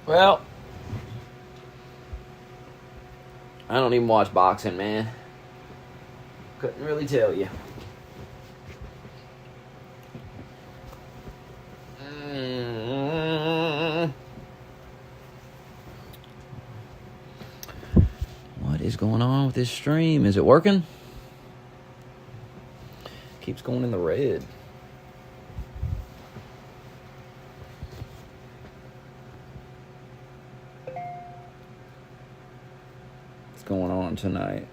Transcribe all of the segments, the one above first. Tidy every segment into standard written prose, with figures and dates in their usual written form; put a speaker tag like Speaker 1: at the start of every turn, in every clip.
Speaker 1: Well, I don't even watch boxing, man. Couldn't really tell you. What is going on with this stream? Is it working? Keeps going in the red. What's going on tonight?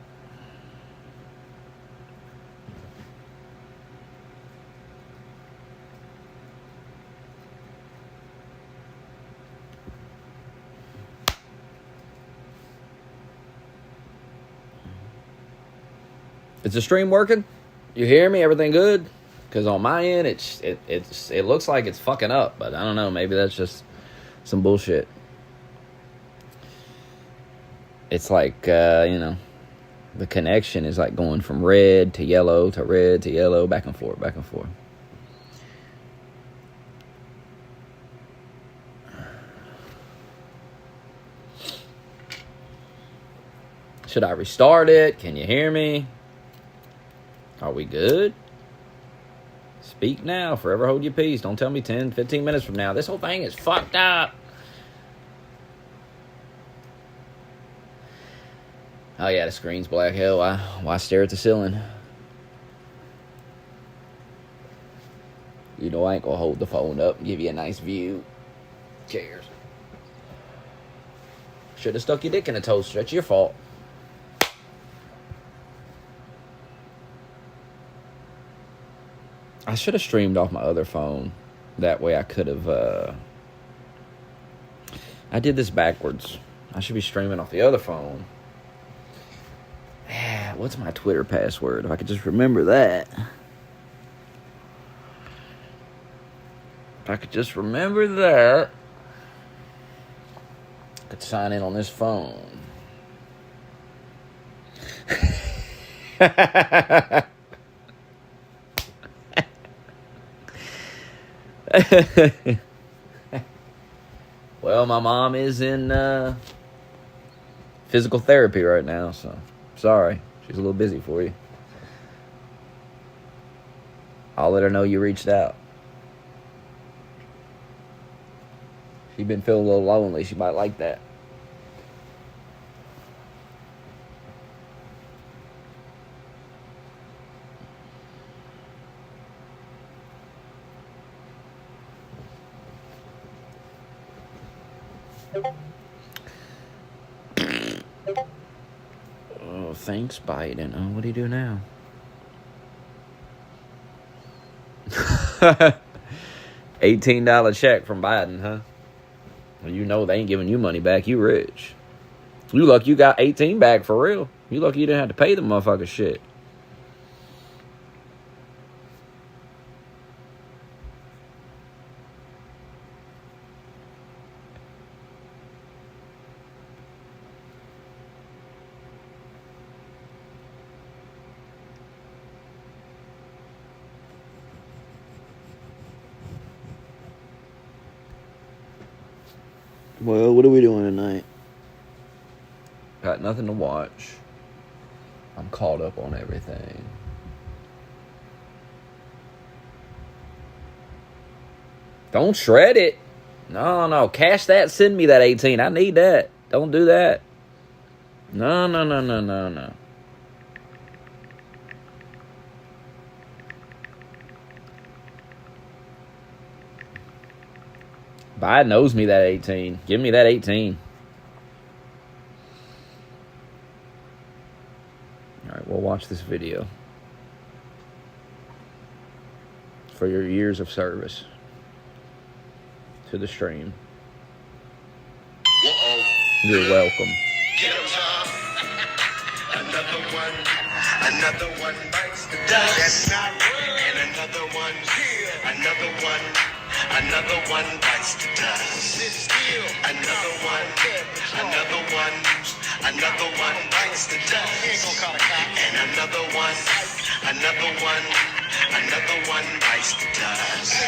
Speaker 1: Is the stream working? You hear me? Everything good? Because on my end, it looks like it's fucking up, but I don't know. Maybe that's just some bullshit. It's like the connection is like going from red to yellow to red to yellow, back and forth, back and forth. Should I restart it? Can you hear me? Are we good? Speak now. Forever hold your peace. Don't tell me 10, 15 minutes from now. This whole thing is fucked up. Oh, yeah, the screen's black. Hell, why stare at the ceiling? You know I ain't gonna hold the phone up and give you a nice view. Cares. Should have stuck your dick in a toaster. That's your fault. I should have streamed off my other phone. That way I could have... I did this backwards. I should be streaming off the other phone. What's my Twitter password? If I could just remember that. If I could just remember that, I could sign in on this phone. Well, my mom is in physical therapy right now, so sorry. She's a little busy for you. I'll let her know you reached out. She's been feeling a little lonely. She might like that. Oh, thanks, Biden. Oh, what do you do now? $18 check from Biden, huh? Well, you know they ain't giving you money back. You rich. You lucky you got 18 back for real. You lucky you didn't have to pay the motherfucker shit. Well, what are we doing tonight? Got nothing to watch. I'm caught up on everything. Don't shred it. No. Cash that. Send me that 18. I need that. Don't do that. No. Biden owes me that 18. Give me that 18. Alright, we'll watch this video. For your years of service to the stream. You're welcome.
Speaker 2: Get 'em, Tom. Another one bites the dust. That's not real. And another one bites the dust. Another one bites the dust. And another Another one bites the dust.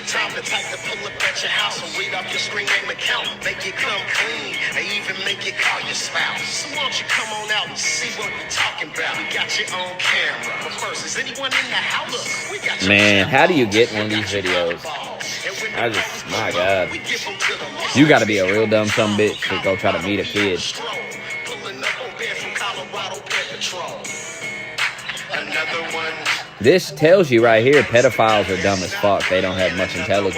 Speaker 2: Time to type to pull up at your house and read off your screen name account. Make it come clean, and even make it call your spouse. So won't you come on out and see what we're talking about? We got you on camera. But first, is anyone in the house? Look, we got you.
Speaker 1: Man, how do you get one of these videos? My God. You got to be a real dumb son bitch to go try to meet a kid. This tells you right here, pedophiles are dumb as fuck. They don't have much intelligence.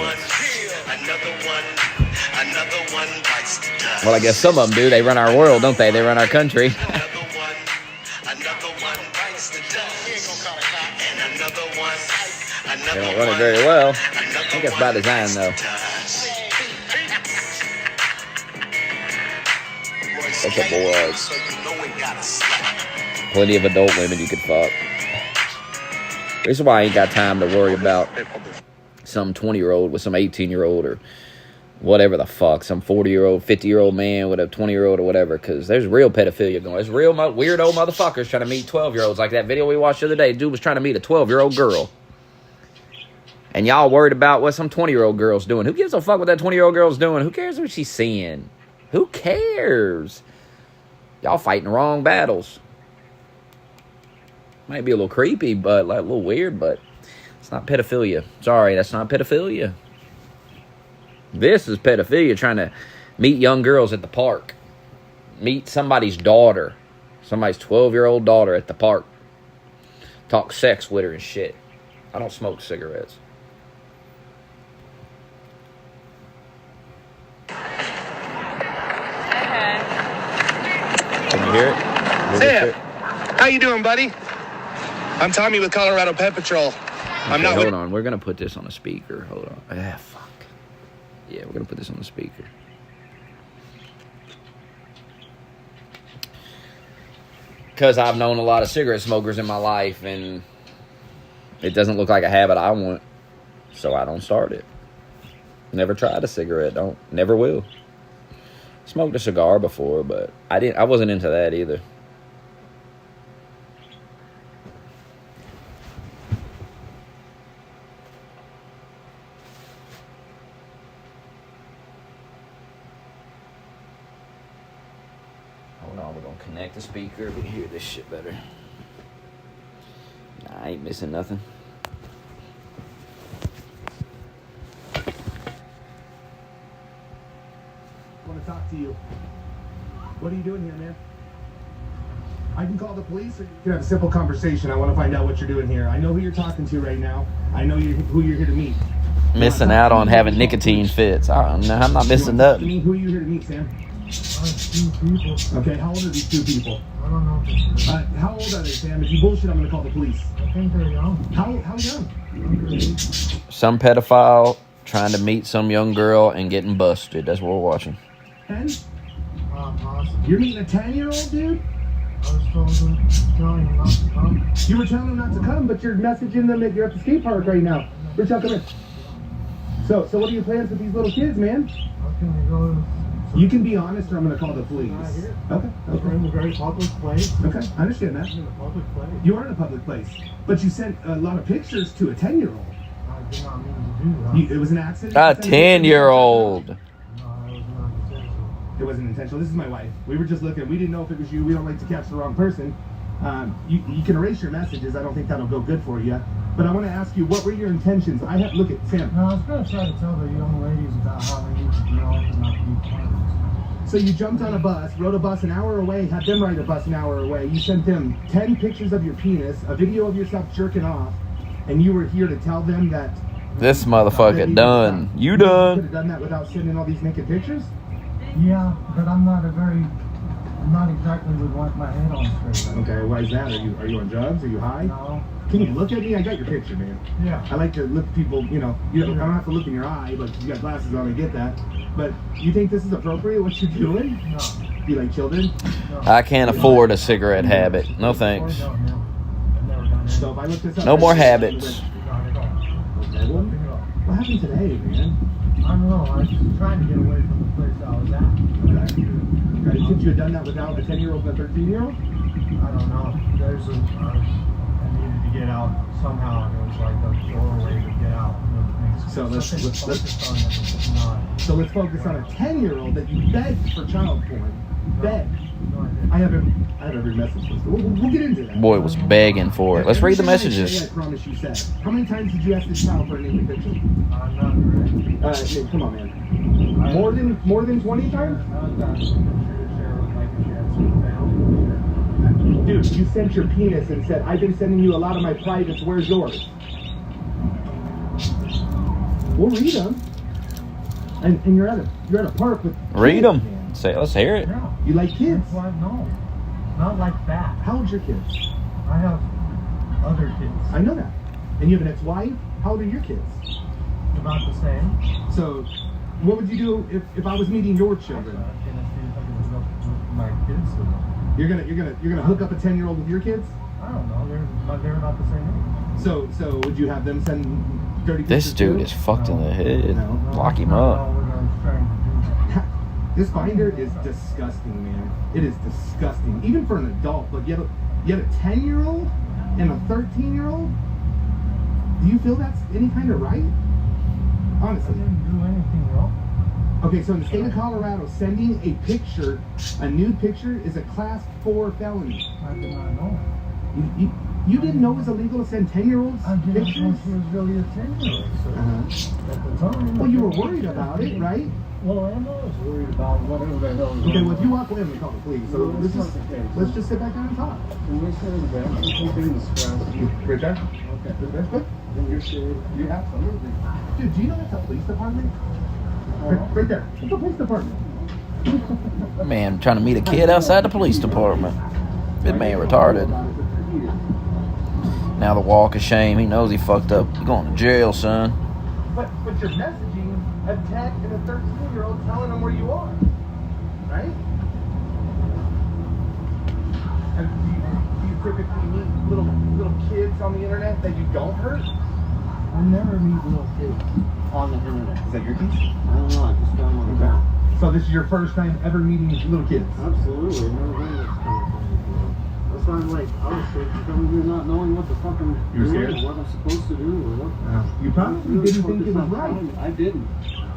Speaker 1: Well, I guess some of them do. They run our world, don't they? They run our country. They don't run it very well. I think it's by design, though. That's a boys. Plenty of adult women you could fuck. This is why I ain't got time to worry about some 20-year-old with some 18-year-old or whatever the fuck, some 40-year-old, 50-year-old man with a 20-year-old or whatever, because there's real pedophilia going. There's real weirdo motherfuckers trying to meet 12-year-olds, like that video we watched the other day. Dude was trying to meet a 12-year-old girl. And y'all worried about what some 20-year-old girl's doing. Who gives a fuck what that 20-year-old girl's doing? Who cares what she's seeing? Who cares? Y'all fighting the wrong battles. Might be a little creepy, but like a little weird, but it's not pedophilia. Sorry, that's not pedophilia. This is pedophilia, trying to meet young girls at the park. Meet somebody's daughter. Somebody's 12-year-old daughter at the park. Talk sex with her and shit. I don't smoke cigarettes. Can you hear it?
Speaker 3: Sam, how you doing, buddy? I'm Tommy with Colorado Pet Patrol.
Speaker 1: Okay, hold on. We're going to put this on a speaker. Hold on. Ah, fuck. Yeah, we're going to put this on the speaker. Because I've known a lot of cigarette smokers in my life, and it doesn't look like a habit I want, so I don't start it. Never tried a cigarette. Never will. Smoked a cigar before, but I wasn't into that either. Hold on, we're gonna connect the speaker. We can hear this shit better. Nah, I ain't missing nothing.
Speaker 4: I want to talk to you. What are you doing here, man? I can call the police or you can have a simple conversation. I want to find out what you're doing here. I know who you're talking to right now. I know who you're here to meet.
Speaker 1: Missing out on having nicotine fits. I'm not missing nothing.
Speaker 4: Who are you here to meet, Sam?
Speaker 5: Two people.
Speaker 4: Okay, how old are these two people?
Speaker 5: I don't know.
Speaker 4: How old are they, Sam? If you bullshit, I'm going to call the police.
Speaker 5: I think they're young.
Speaker 4: How young?
Speaker 1: Some pedophile trying to meet some young girl and getting busted. That's what we're watching.
Speaker 4: 10?
Speaker 5: Possibly.
Speaker 4: You're meeting a 10-year-old dude?
Speaker 5: I was telling him not to come.
Speaker 4: You were telling them not to come, but you're messaging them that you're at the skate park right now. Rich, come here. So what are your plans with these little kids, man?
Speaker 5: How can we go?
Speaker 4: You can be honest or I'm going to call the police. Okay.
Speaker 5: We're in a very public place.
Speaker 4: Okay, I understand that.
Speaker 5: In a public place.
Speaker 4: You are in a public place. But you sent a lot of pictures to a 10-year-old.
Speaker 5: I did not mean to do that.
Speaker 4: It was an accident?
Speaker 1: A 10-year-old.
Speaker 5: No, it was not intentional.
Speaker 4: It wasn't intentional. This is my wife. We were just looking. We didn't know if it was you. We don't like to catch the wrong person. You can erase your messages. I don't think that'll go good for you. But I want to ask you, what were your intentions? Look at Sam.
Speaker 5: No, I was going to try to tell the young ladies about how they need to be off and not be part of this.
Speaker 4: So you jumped on a bus, rode a bus an hour away, had them ride a bus an hour away. You sent them 10 pictures of your penis, a video of yourself jerking off, and you were here to tell them that...
Speaker 1: This motherfucker done. You
Speaker 4: could
Speaker 1: done.
Speaker 4: have done that without sending all these naked pictures?
Speaker 5: Yeah, but I'm not exactly would want my head on straight.
Speaker 4: Okay, why is that? Are you on drugs? Are you high?
Speaker 5: No.
Speaker 4: Can you look at me? I got your picture, man.
Speaker 5: Yeah.
Speaker 4: I like to look at people, I don't have to look in your eye, but you got glasses on, I get that. But you think this is appropriate, what you're doing?
Speaker 5: No.
Speaker 4: You like children?
Speaker 5: No.
Speaker 1: I can't afford a cigarette habit. No thanks.
Speaker 5: I've never done it.
Speaker 4: So if I look this up...
Speaker 1: No more habits.
Speaker 5: Not at all. Nothing at all.
Speaker 4: What happened today, man?
Speaker 5: I don't know. I was just trying to get away from the place I was at.
Speaker 4: Okay. You think you had done that without a 10-year-old and a 13-year-old?
Speaker 5: I don't know. I needed to get somehow it was like a doorway to get out.
Speaker 4: So let's
Speaker 5: focus on it. It's not.
Speaker 4: so let's focus on a 10-year-old that you begged for child porn. Begged.
Speaker 5: No, I didn't.
Speaker 4: I have every message. We'll get into that.
Speaker 1: Boy was begging for it. Let's read the
Speaker 4: Everything I
Speaker 1: messages.
Speaker 4: say, I promise you said. How many times did you ask this child for a naked picture?
Speaker 5: I'm not ready.
Speaker 4: Nick, come on, man. More than 20 times? Dude, you sent your penis and said, I've been sending you a lot of my privates. Where's yours? We'll read them. And you're at a park with
Speaker 1: Read
Speaker 4: kids,
Speaker 1: them.
Speaker 4: man.
Speaker 1: Say, let's hear it.
Speaker 5: No.
Speaker 4: You like kids?
Speaker 5: That's why, no. Not like that.
Speaker 4: How old's your kids?
Speaker 5: I have other kids.
Speaker 4: I know that. And you have an ex-wife? How old are your kids?
Speaker 5: About the same.
Speaker 4: So, what would you do if I was meeting your children?
Speaker 5: I'm gonna see if I can hook up with my kids to them.
Speaker 4: You're gonna hook up a 10-year-old with your kids?
Speaker 5: I don't know. They're not the same age.
Speaker 4: So would you have them send dirty
Speaker 1: This
Speaker 4: pictures
Speaker 1: dude
Speaker 4: too?
Speaker 1: is fucked in the head.
Speaker 4: No.
Speaker 1: Lock him
Speaker 5: That's not
Speaker 1: up.
Speaker 5: all we're trying to do.
Speaker 4: This binder is disgusting, man. It is disgusting, even for an adult. But you have a 10-year-old and a 13-year-old. Do you feel that's any kind of right?
Speaker 5: I
Speaker 4: Honestly.
Speaker 5: didn't do anything wrong.
Speaker 4: Okay, so in the state of Colorado, sending a nude picture, is a class 4 felony.
Speaker 5: I did not know.
Speaker 4: You didn't know it was illegal to send 10-year-olds
Speaker 5: I didn't know
Speaker 4: pictures?
Speaker 5: she was really a 10-year-old. So
Speaker 4: Uh-huh.
Speaker 5: at the time.
Speaker 4: Well, you were worried about it, right?
Speaker 5: Well, I know I was worried about whatever the hell. was
Speaker 4: Okay,
Speaker 5: going
Speaker 4: well, if you
Speaker 5: on.
Speaker 4: walk away, I'm gonna call the police. So
Speaker 5: No,
Speaker 4: let's
Speaker 5: that's
Speaker 4: just
Speaker 5: not the case.
Speaker 4: let's just sit back down and talk.
Speaker 5: Can we sit in the back? Something is stressful.
Speaker 4: Right there.
Speaker 5: Okay.
Speaker 4: That's good.
Speaker 5: Then you're sure.
Speaker 4: You absolutely. Dude, do you know that's a police department? Right there. It's a police department.
Speaker 1: Man, trying to meet a kid outside the police department. This man retarded. Now the walk of shame. He knows he fucked up. He's going to jail, son.
Speaker 4: But you're messaging a tech and a 13-year-old telling them where you are, right? And do you typically meet little kids on the internet that you don't hurt?
Speaker 5: I never meet little kids on the internet.
Speaker 4: Is that your case?
Speaker 5: I don't know. I just found one
Speaker 4: Okay.
Speaker 5: out.
Speaker 4: So this is your first time ever meeting little kids?
Speaker 5: Absolutely. Never been this kind of thing before. That's why I'm like, I was scared to come here not knowing what the fuck I'm
Speaker 4: You were
Speaker 5: doing,
Speaker 4: scared?
Speaker 5: what I'm supposed to do, or what.
Speaker 4: You probably didn't think it was right.
Speaker 5: I didn't.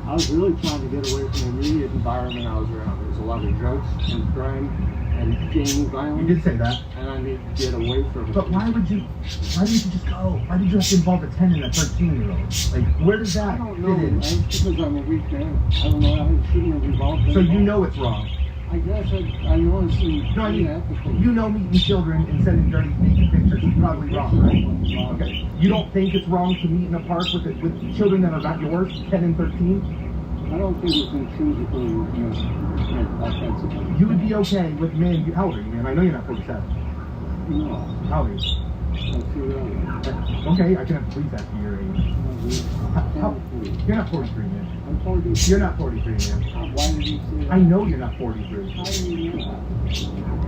Speaker 5: I was really trying to get away from the immediate environment I was around. There was a lot of drugs and crime and gang violence.
Speaker 4: You did say that.
Speaker 5: And I need to get away from it.
Speaker 4: But why didn't you just go? Why did you have to involve a 10 and a 13-year-old? Like, where does that
Speaker 5: I don't
Speaker 4: fit
Speaker 5: know.
Speaker 4: in?
Speaker 5: It's because I'm a weak man. I don't know. I shouldn't have involved.
Speaker 4: So you know it's wrong.
Speaker 5: I guess I know it's
Speaker 4: No, I mean,
Speaker 5: unethical.
Speaker 4: you know meeting children and sending dirty naked pictures is probably wrong, right? Okay. You don't think it's wrong to meet in a park with children that are not yours, 10 and 13?
Speaker 5: I don't think it's intrinsically offensive.
Speaker 4: You would be okay with men. How old are you, man? I know you're not 47.
Speaker 5: No,
Speaker 4: How old are you?
Speaker 5: I'm too young.
Speaker 4: Okay, I can have police ask you your age. You're not 43, man.
Speaker 5: I'm 40.
Speaker 4: You're not 43, man.
Speaker 5: Why did you say that?
Speaker 4: I know you're not 43.
Speaker 5: How do you know that?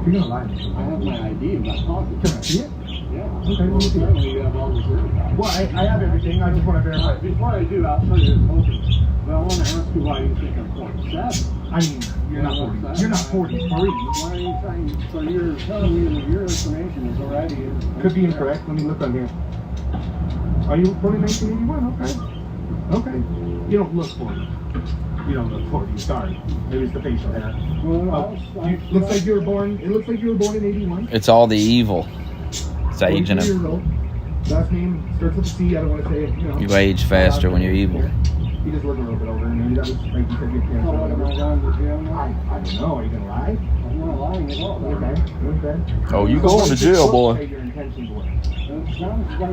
Speaker 4: You're gonna lie to me.
Speaker 5: I have my ID in my pocket.
Speaker 4: Can I see it?
Speaker 5: Yeah.
Speaker 4: Okay, let me see it.
Speaker 5: Apparently you have all this verified.
Speaker 4: Well, I have everything. I just want to verify.
Speaker 5: Before I do, I'll show you this whole thing. But I want to ask you why you think I'm 47.
Speaker 4: I mean, you're not 40. You're not 43.
Speaker 5: Why are you trying? So you're telling me that your information is already
Speaker 4: Could be incorrect. Let me look on here. Are you born in 1981? Okay. Okay. You don't look 40. You don't look 40. Sorry. Maybe it's the facial hair.
Speaker 5: Well,
Speaker 4: Looks like you were born. It looks like you were born in 81.
Speaker 1: It's all the evil. It's aging
Speaker 4: 42
Speaker 1: him.
Speaker 4: years old. Last name starts with a C. I don't want to say it.
Speaker 1: You age faster when you're evil.
Speaker 4: He just looked a little bit older. Maybe that was like you said you cancer.
Speaker 5: What am I going to jail now?
Speaker 4: I don't know. Are you gonna lie?
Speaker 5: I'm not lying at all.
Speaker 4: Okay.
Speaker 1: Oh, you going to jail, boy.
Speaker 4: Say your intentions were.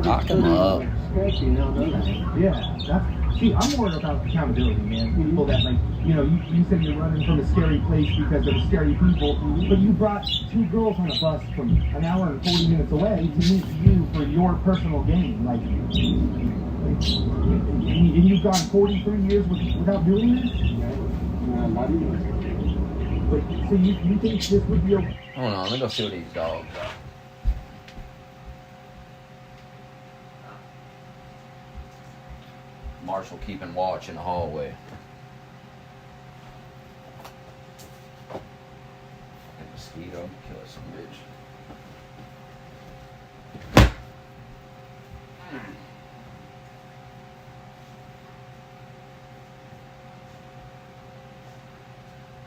Speaker 1: Lock him up.
Speaker 5: Sketchy now, doesn't it?
Speaker 4: Yeah. See, I'm worried about accountability, man. People that you said you're running from a scary place because of scary people, but you brought 2 girls on a bus from an hour and 40 minutes away to meet you for your personal gain. And you've gone 43 years without doing this? But, so you think this would be okay?
Speaker 1: Hold on, let me go see what these dogs are. Marshall keeping watch in the hallway. Fucking mosquito, kill us some bitch.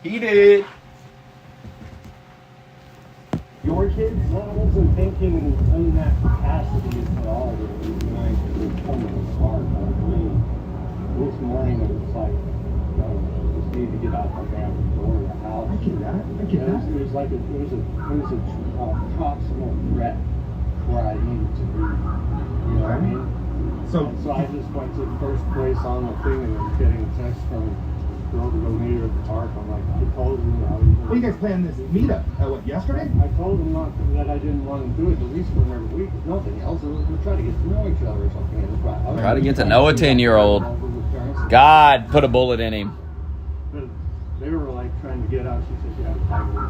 Speaker 1: He did.
Speaker 5: Your kids? No, I wasn't thinking in that capacity at all. It was nice. It was coming apart. This morning it was like, just need to get out my damn door of the house.
Speaker 4: I get that.
Speaker 5: It was like it was a proximal threat where I needed to be. You know what I mean? So I just went to the first place on the thing and was getting a text from a girl to go meet her at the park. I'm like, I told you I was.
Speaker 4: What you guys planned this meetup? What, yesterday?
Speaker 5: I told them not that I didn't want to do it the least for every week, if nothing else. We're trying to get to know each other or something.
Speaker 1: Try to get to know a 10-year-old. God, put a bullet in him.
Speaker 5: But they were like trying to get out. She said she had a family.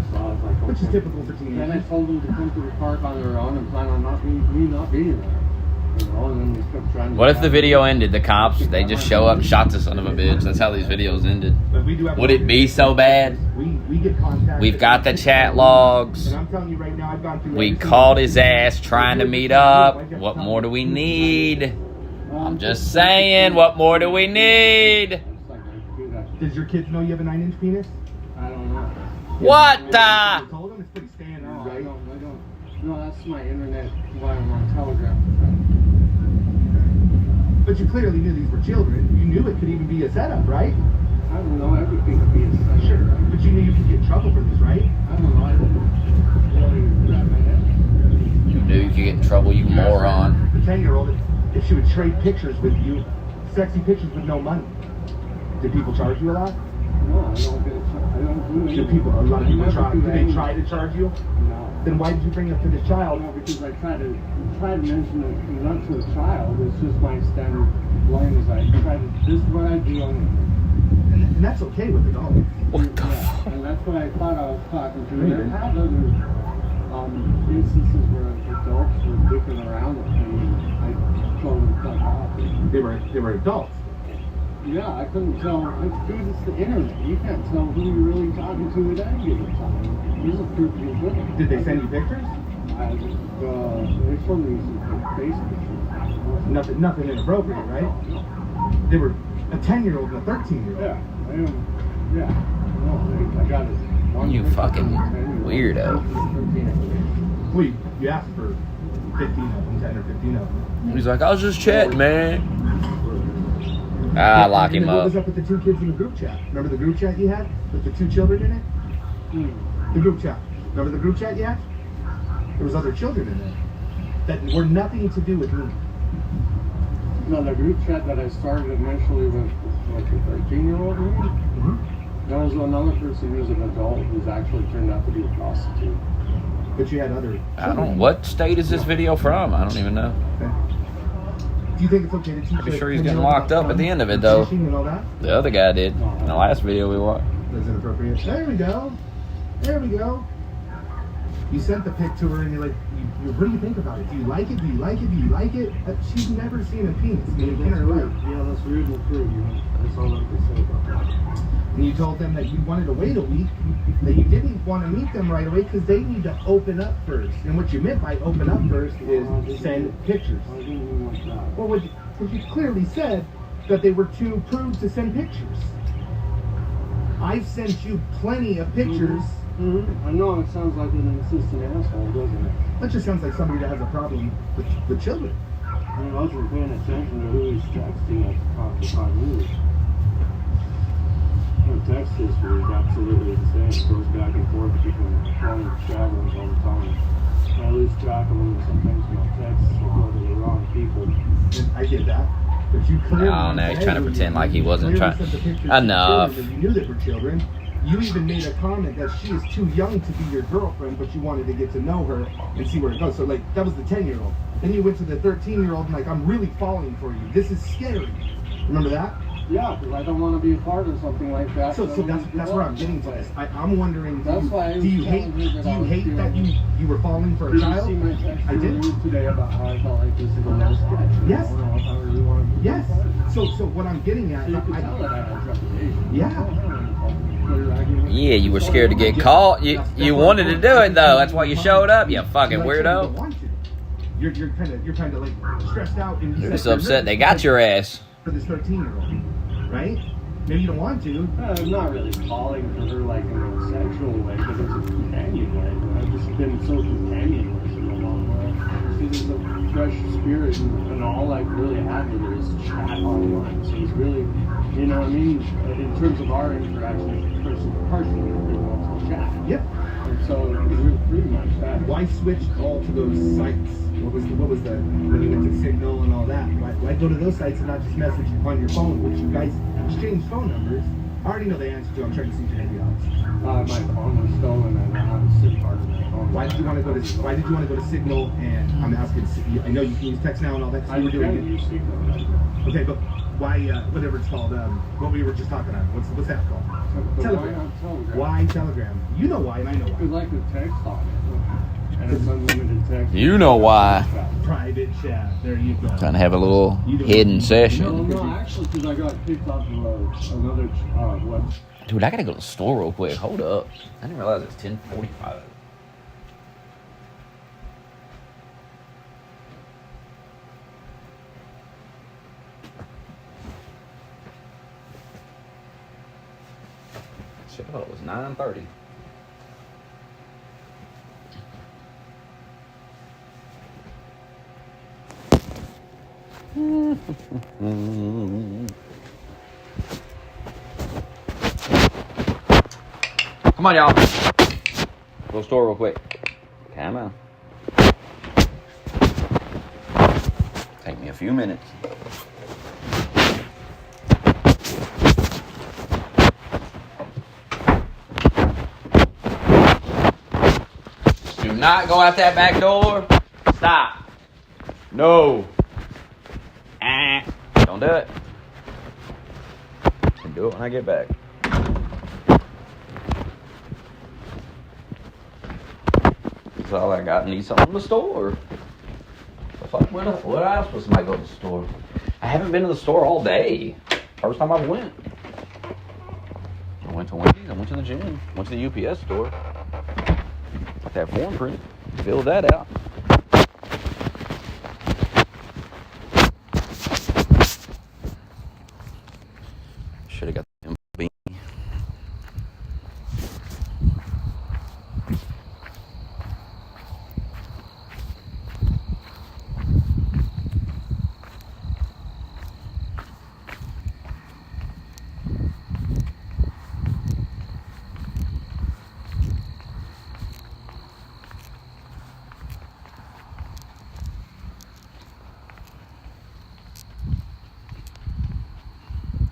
Speaker 5: So I was like, okay.
Speaker 4: Which is typical for teenagers.
Speaker 5: Then I told them to come to the park on their own and plan on me not being there. You know, and then they kept trying to.
Speaker 1: What if the video ended? The cops, they just show up and shot the son of a bitch. That's how these videos ended.
Speaker 4: But we do have
Speaker 1: Would it be so bad?
Speaker 4: We get contact.
Speaker 1: We've got the chat logs.
Speaker 4: And I'm telling you right now, I've gone through.
Speaker 1: We called his ass trying to meet up. What more do we need? I'm just saying, what more do we need?
Speaker 4: Does your kids know you have a 9-inch penis?
Speaker 5: I don't know.
Speaker 1: What the?
Speaker 4: I told them it's pretty standard,
Speaker 5: No,
Speaker 4: right?
Speaker 5: I don't. No, that's my internet while I'm on Telegram.
Speaker 4: But you clearly knew these were children. You knew it could even be a setup, right?
Speaker 5: I don't know. Everything could be a setup.
Speaker 4: Sure. But you knew you could get in trouble for this, right?
Speaker 5: I don't know. I didn't really grab my head.
Speaker 1: You knew you could get in trouble, you moron.
Speaker 4: The 10-year-old, if she would trade pictures with you, sexy pictures with no money, did people charge you a lot?
Speaker 5: No, I don't get it. I don't do
Speaker 4: Do
Speaker 5: anything.
Speaker 4: a lot of people
Speaker 5: I
Speaker 4: try?
Speaker 5: never do
Speaker 4: Did they
Speaker 5: anything.
Speaker 4: try to charge you?
Speaker 5: No.
Speaker 4: Then why did you bring it up to this child?
Speaker 5: No, because I try to mention it not to a child. It's just my standard line is this is what I do on
Speaker 4: And that's okay with adults.
Speaker 1: What the
Speaker 5: yeah,
Speaker 1: fuck?
Speaker 5: and that's what I thought I was talking to. There have other instances where adults were dicking around with me. I told them to fuck off.
Speaker 4: They were adults.
Speaker 5: Yeah, I couldn't tell. Dude, it's the internet. You can't tell who you're really talking to at any given time. This is proof you're good.
Speaker 4: Did they send you pictures?
Speaker 5: They showed me some face pictures.
Speaker 4: Nothing inappropriate, right? They were a 10-year-old and a 13-year-old.
Speaker 5: Yeah, I am. Yeah. No, I got it.
Speaker 1: You fucking weirdo.
Speaker 4: Well, you asked for 15 of them, 10 or 15 of them.
Speaker 1: He's like, I was just chatting, man. Lock him
Speaker 4: What
Speaker 1: up.
Speaker 4: was up with the 2 kids in the group chat? Remember the group chat you had with the 2 children in it? The group chat. Remember the group chat you had? There was other children in there that were nothing to do with me.
Speaker 5: No, the group chat that I started initially with like a 13-year-old maybe. There was another person who's an adult who's actually turned out to be a prostitute.
Speaker 4: But you had other.
Speaker 1: I don't. What state is this video from? I don't even know.
Speaker 4: Okay. Do you think it's okay to teach?
Speaker 1: Pretty sure he's getting locked up at the end of it, though.
Speaker 4: And all that?
Speaker 1: The other guy did in the last video we watched.
Speaker 4: That's inappropriate. There we go. There we go. You sent the pic to her and you're like, what do you think about it? Do you like it? Do you like it? Do you like it? She's never seen a penis in her life.
Speaker 5: Yeah, that's weird and true. That's all I can say about that.
Speaker 4: And you told them that you wanted to wait a week, that you didn't want to meet them right away because they need to open up first. And what you meant by open up first is send pictures.
Speaker 5: I didn't even like that.
Speaker 4: Well, because you clearly said that they were too prude to send pictures. I've sent you plenty of pictures.
Speaker 5: I know it sounds like an insistent asshole, doesn't it?
Speaker 4: That just sounds like somebody that has a problem with children.
Speaker 5: I mean, I wasn't paying attention to who he's texting at the time news. Her text history is absolutely insane. It goes back and forth between phone and chat rooms all the time. And I lose track of them, and sometimes my texts will go to the wrong people.
Speaker 4: And I get that. But you clearly
Speaker 1: No, now he's trying to pretend like he wasn't
Speaker 4: clearly
Speaker 1: trying.
Speaker 4: sent the pictures to
Speaker 1: Enough.
Speaker 4: children that you knew they were children. You even made a comment that she is too young to be your girlfriend, but you wanted to get to know her and see where it goes. So, like, that was the 10-year-old. Then you went to the 13-year-old and, like, I'm really falling for you. This is scary. Remember that?
Speaker 5: Yeah, because I don't want to be a part of something like that.
Speaker 4: So that's where I'm getting to this. I'm wondering,
Speaker 5: That's why I was
Speaker 4: do you hate
Speaker 5: telling her that I was
Speaker 4: that you were falling for a
Speaker 5: Did
Speaker 4: child?
Speaker 5: you see my text
Speaker 4: I did.
Speaker 5: today about how I felt like this is a little sketch?
Speaker 4: Yes.
Speaker 5: I don't know if I really want to be
Speaker 4: Yes.
Speaker 5: a part of it.
Speaker 4: So what I'm getting at,
Speaker 5: So you could tell that I had trepidation.
Speaker 4: Yeah.
Speaker 1: Yeah, you were scared to get caught. You wanted to do it though. That's why you showed up. You fucking weirdo.
Speaker 4: You're kind of like stressed out and
Speaker 1: You're just upset they got your ass.
Speaker 4: for this 13-year-old, right? Maybe you don't want to.
Speaker 5: I'm not really calling for her like in a sexual way, but it's a companion way. I've just been so companionless in a long way. She's a fresh spirit, and all I've really had with her is chat online. So it's really, you know what I mean? In terms of our interaction, person to person, we're pretty much chat.
Speaker 4: Yep.
Speaker 5: And so we're pretty much that.
Speaker 4: Why switch all to those sites? What was the when you went to Signal and all that? Why go to those sites and not just message on your phone, which you guys exchange phone numbers? I already know the answer to. I'm trying to see if you're gonna be honest.
Speaker 5: My phone was stolen and I have a SIM card in my phone.
Speaker 4: Why did you want to go to Signal? And I'm asking. I know you can use text now and all that. So
Speaker 5: I
Speaker 4: you were doing
Speaker 5: use Signal right now.
Speaker 4: Okay, but why? Whatever it's called. What we were just talking about. What's that called? Telegram. Why Telegram? You know why, and I know why.
Speaker 5: We like the text on it. And it's unlimited text.
Speaker 1: You know why.
Speaker 4: Private chat. There you go.
Speaker 1: Trying to have a little hidden session.
Speaker 5: No, actually, because I got kicked off of another website.
Speaker 1: Dude, I gotta go to the store real quick. Hold up. I didn't realize it's 10:45. Shit, I thought it was 9:30. Come on, y'all. Go to the store real quick. Come on. Take me a few minutes. Do not go out that back door. Stop. No. Don't do it. Can do it when I get back. That's all I got. Need something from the store. What else was somebody go to the store? I haven't been to the store all day. First time I went. I went to Wendy's. I went to the gym. Went to the UPS store. Got that form printed. Filled that out. Should have got the beanie.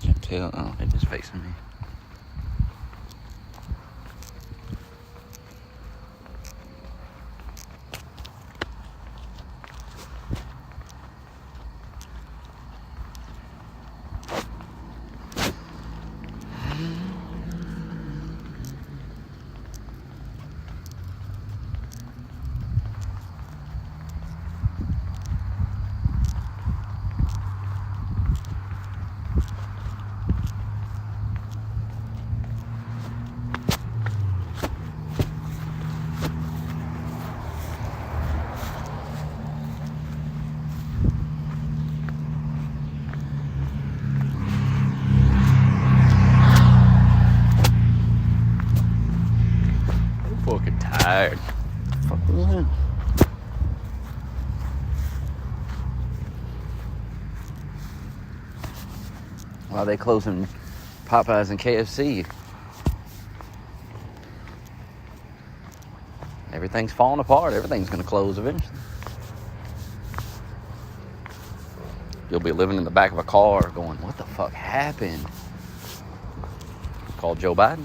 Speaker 1: Can't tell. Oh, it is facing me. Fucking tired. What the fuck was that? Why are they closing Popeyes and KFC? Everything's falling apart. Everything's going to close eventually. You'll be living in the back of a car going, what the fuck happened? Call Joe Biden.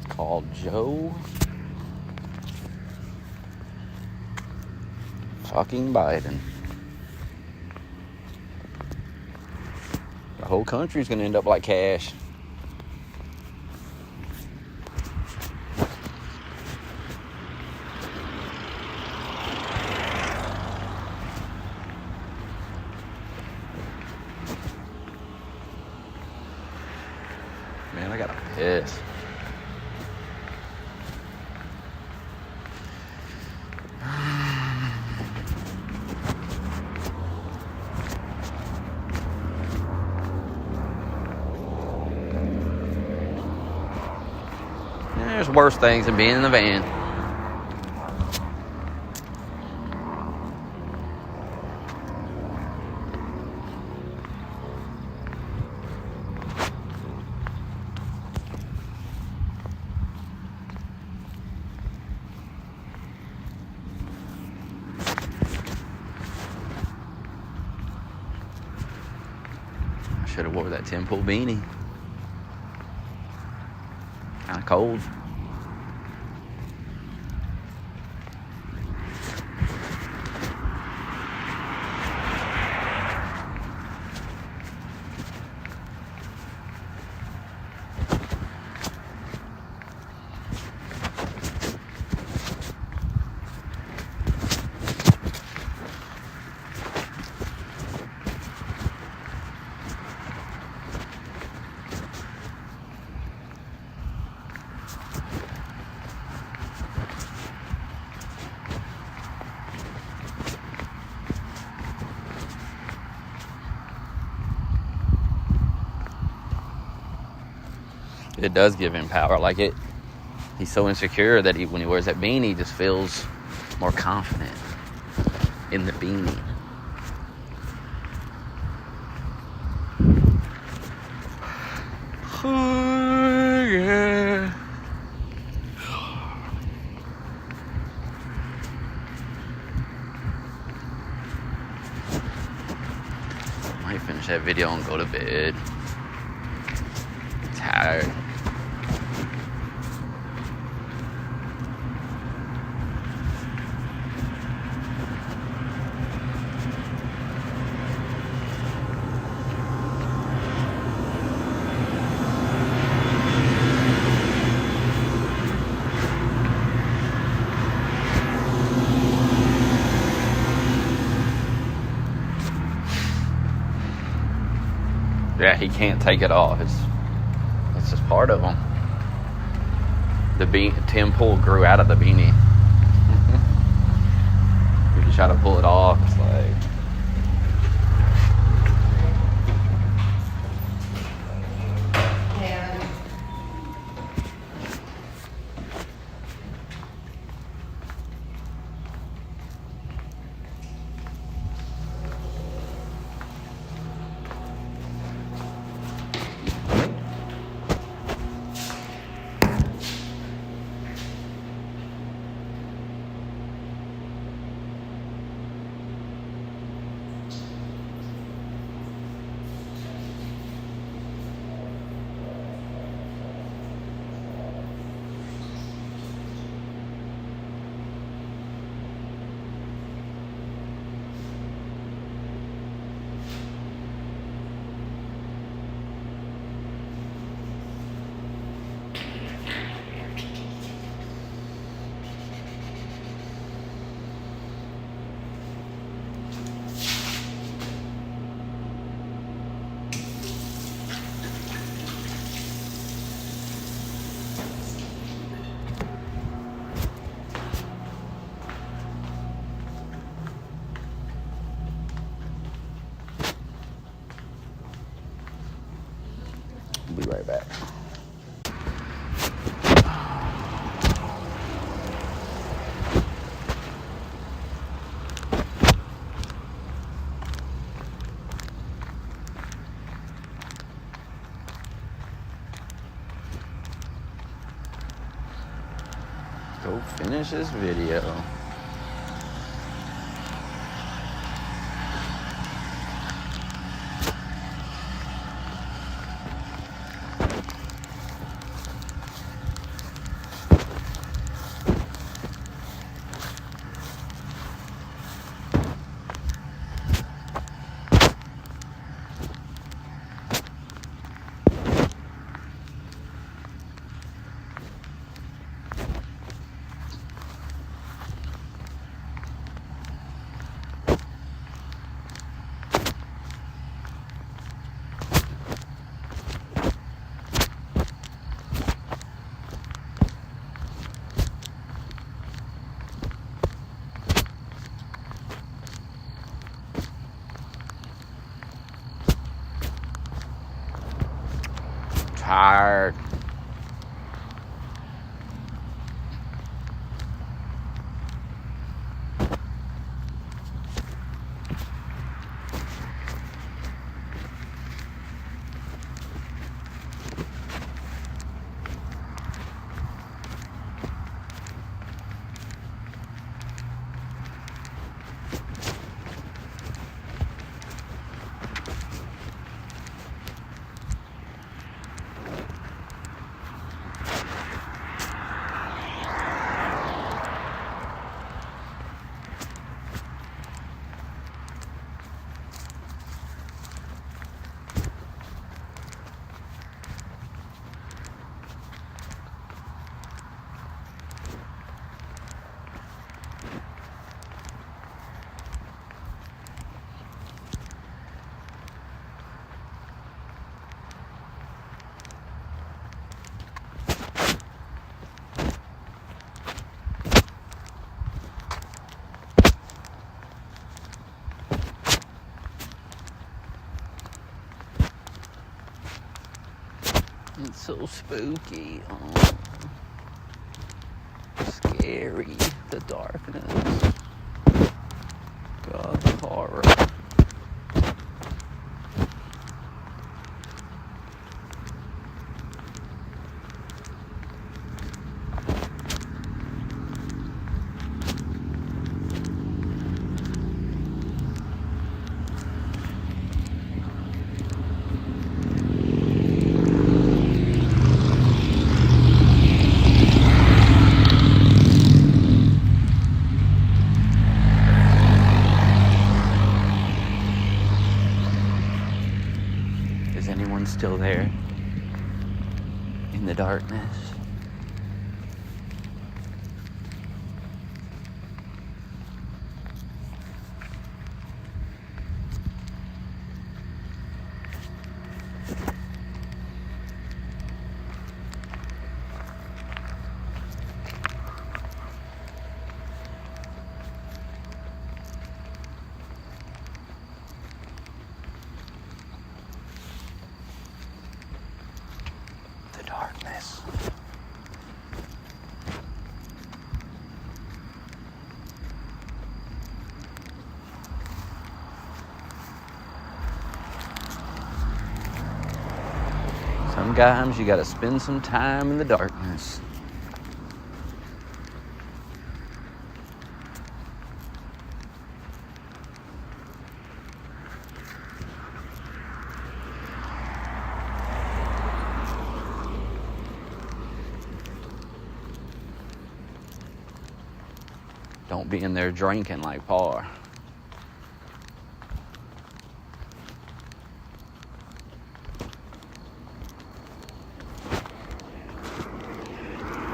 Speaker 1: Called Joe fucking Biden. The whole country's gonna end up like Cash. man. I gotta piss. There's worse things than being in the van. I should have wore that 10-pull beanie. Kind of cold. It does give him power. Like it, he's so insecure that when he wears that beanie, he just feels more confident in the beanie. Oh, yeah. Might finish that video and go to bed. Tired. Yeah, he can't take it off. It's just part of him. The 10-pull grew out of the beanie. If you try to pull it off, it's like... I'll be right back. Go finish this video. tired. It's so spooky. Oh, scary. The darkness. God, the horror. Is anyone still there in the darkness? Darkness. Sometimes you gotta spend some time in the darkness. Don't be in there drinking like Par.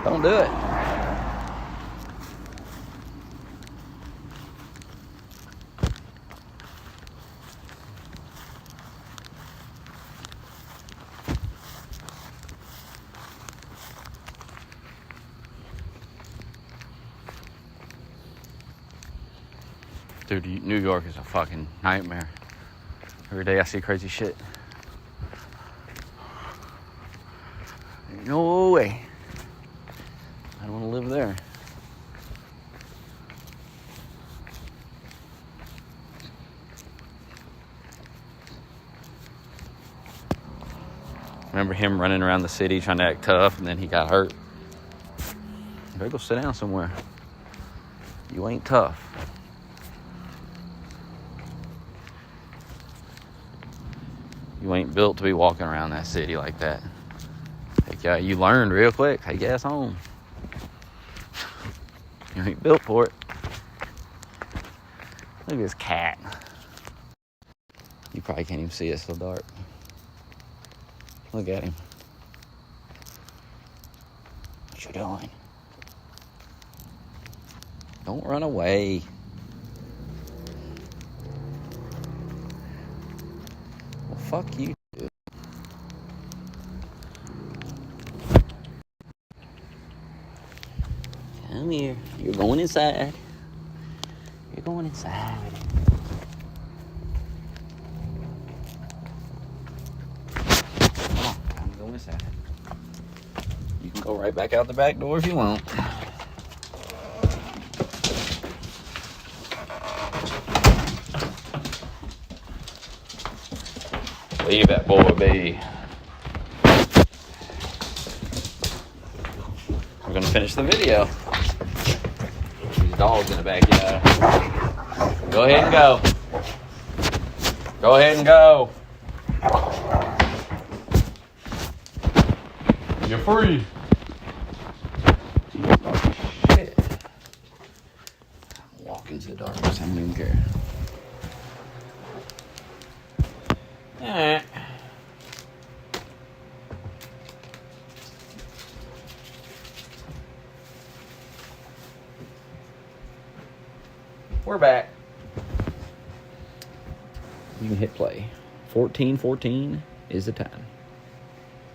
Speaker 1: Don't do it. Dude, New York is a fucking nightmare. Every day I see crazy shit. No way. I don't want to live there. Remember him running around the city trying to act tough, and then he got hurt. You better go sit down somewhere. You ain't tough. You ain't built to be walking around that city like that. Heck yeah, you learned real quick. Take your ass home. You ain't built for it. Look at this cat. You probably can't even see it, it's so dark. Look at him. What you doing? Don't run away. Well, fuck you. Come here. You're going inside. You're going inside. Come on. I'm going inside. You can go right back out the back door if you want. Leave that boy be. We're gonna finish the video. These dogs in the backyard. Go ahead and go. Go ahead and go. You're free. Shit. Walk into the darkness. I don't even care. Alright. We're back. You can hit play. 14:14 is the time.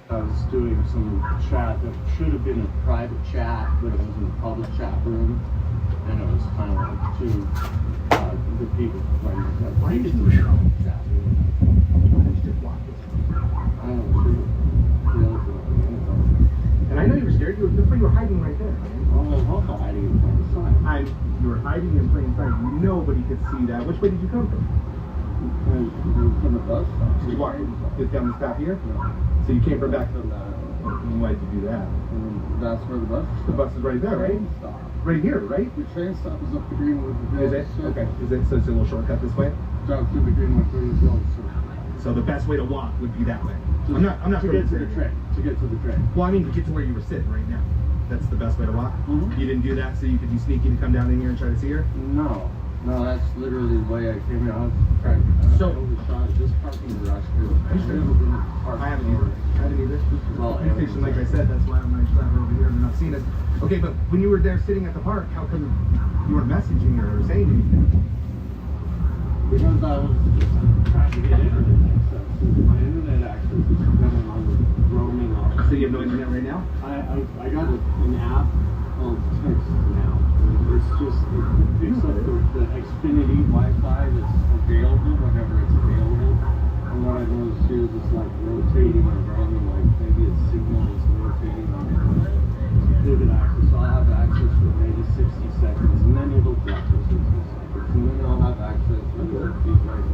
Speaker 5: I was doing some chat that should have been a private chat, but it was in a public chat room, and it was kind of like to the people playing that.
Speaker 4: Why did you
Speaker 5: chat room? I don't know.
Speaker 4: And I know you were scared. You were hiding right there.
Speaker 5: Oh, I was also hiding in plain sight.
Speaker 4: You were hiding in plain sight. Nobody could see that. Which way did you come from?
Speaker 5: From the bus stop.
Speaker 4: Did you walk just down the stop here?
Speaker 5: No.
Speaker 4: So you came from back
Speaker 5: from that.
Speaker 4: And why did you do that?
Speaker 5: And that's where the bus
Speaker 4: The bus is right there, right?
Speaker 5: Train stop.
Speaker 4: Right here, right?
Speaker 5: The train stop is up the Greenwood.
Speaker 4: Is it? Okay. Is it? So it's a little shortcut this way?
Speaker 5: Down through the Greenwood Village.
Speaker 4: So the best way to walk would be that way. I'm not
Speaker 5: to get to the train. To get to the train.
Speaker 4: Well, I mean, to get to where you were sitting right now. That's the best way to walk.
Speaker 5: Mm-hmm.
Speaker 4: You didn't do that so you could be sneaky to come down in here and try to see her?
Speaker 5: No, that's literally the way I came here. I was trying to overshot this parking garage here.
Speaker 4: I haven't either.
Speaker 5: Well,
Speaker 4: Station, like I said, that's why I'm not over here and not seeing it. Okay, but when you were there sitting at the park, how come you weren't messaging her or saying anything?
Speaker 5: Because I was trying to get internet access. My internet access is dependent on the roaming office.
Speaker 4: So you have no internet right now?
Speaker 5: I got an app called Text now. It's just, it picks up the Xfinity Wi-Fi that's available whenever it's available. And what I noticed here is it's like rotating around and like maybe its signal is rotating on vivid access. So I'll have access for maybe 60 seconds and then it'll drop to 60 seconds. And then I'll have access for the right.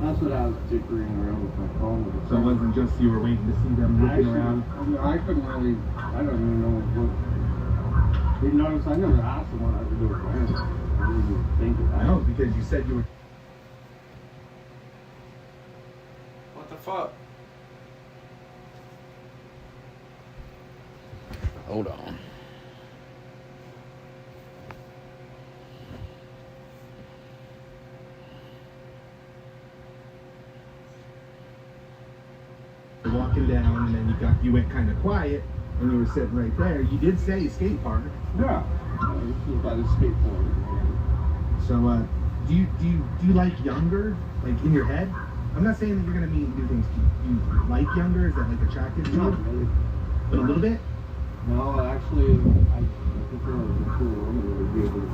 Speaker 5: That's what I was dickering around with my phone.
Speaker 4: So it wasn't just you were waiting to see them looking around?
Speaker 5: I couldn't really, I don't even know what. You notice I never asked them what I could do with my hands. I didn't even think of that.
Speaker 4: No, because you said you were.
Speaker 1: What the fuck? Hold on.
Speaker 4: Walking down, and then you went kind of quiet, and you were sitting right there. You did say skate park.
Speaker 5: Yeah. This is by the skateboard.
Speaker 4: So, do you like younger, like in your head? I'm not saying that you're gonna meet and do things. Do you like younger? Is that like attractive to you?
Speaker 5: Not really.
Speaker 4: But a little bit.
Speaker 5: No, actually, I prefer a mature woman who would be able to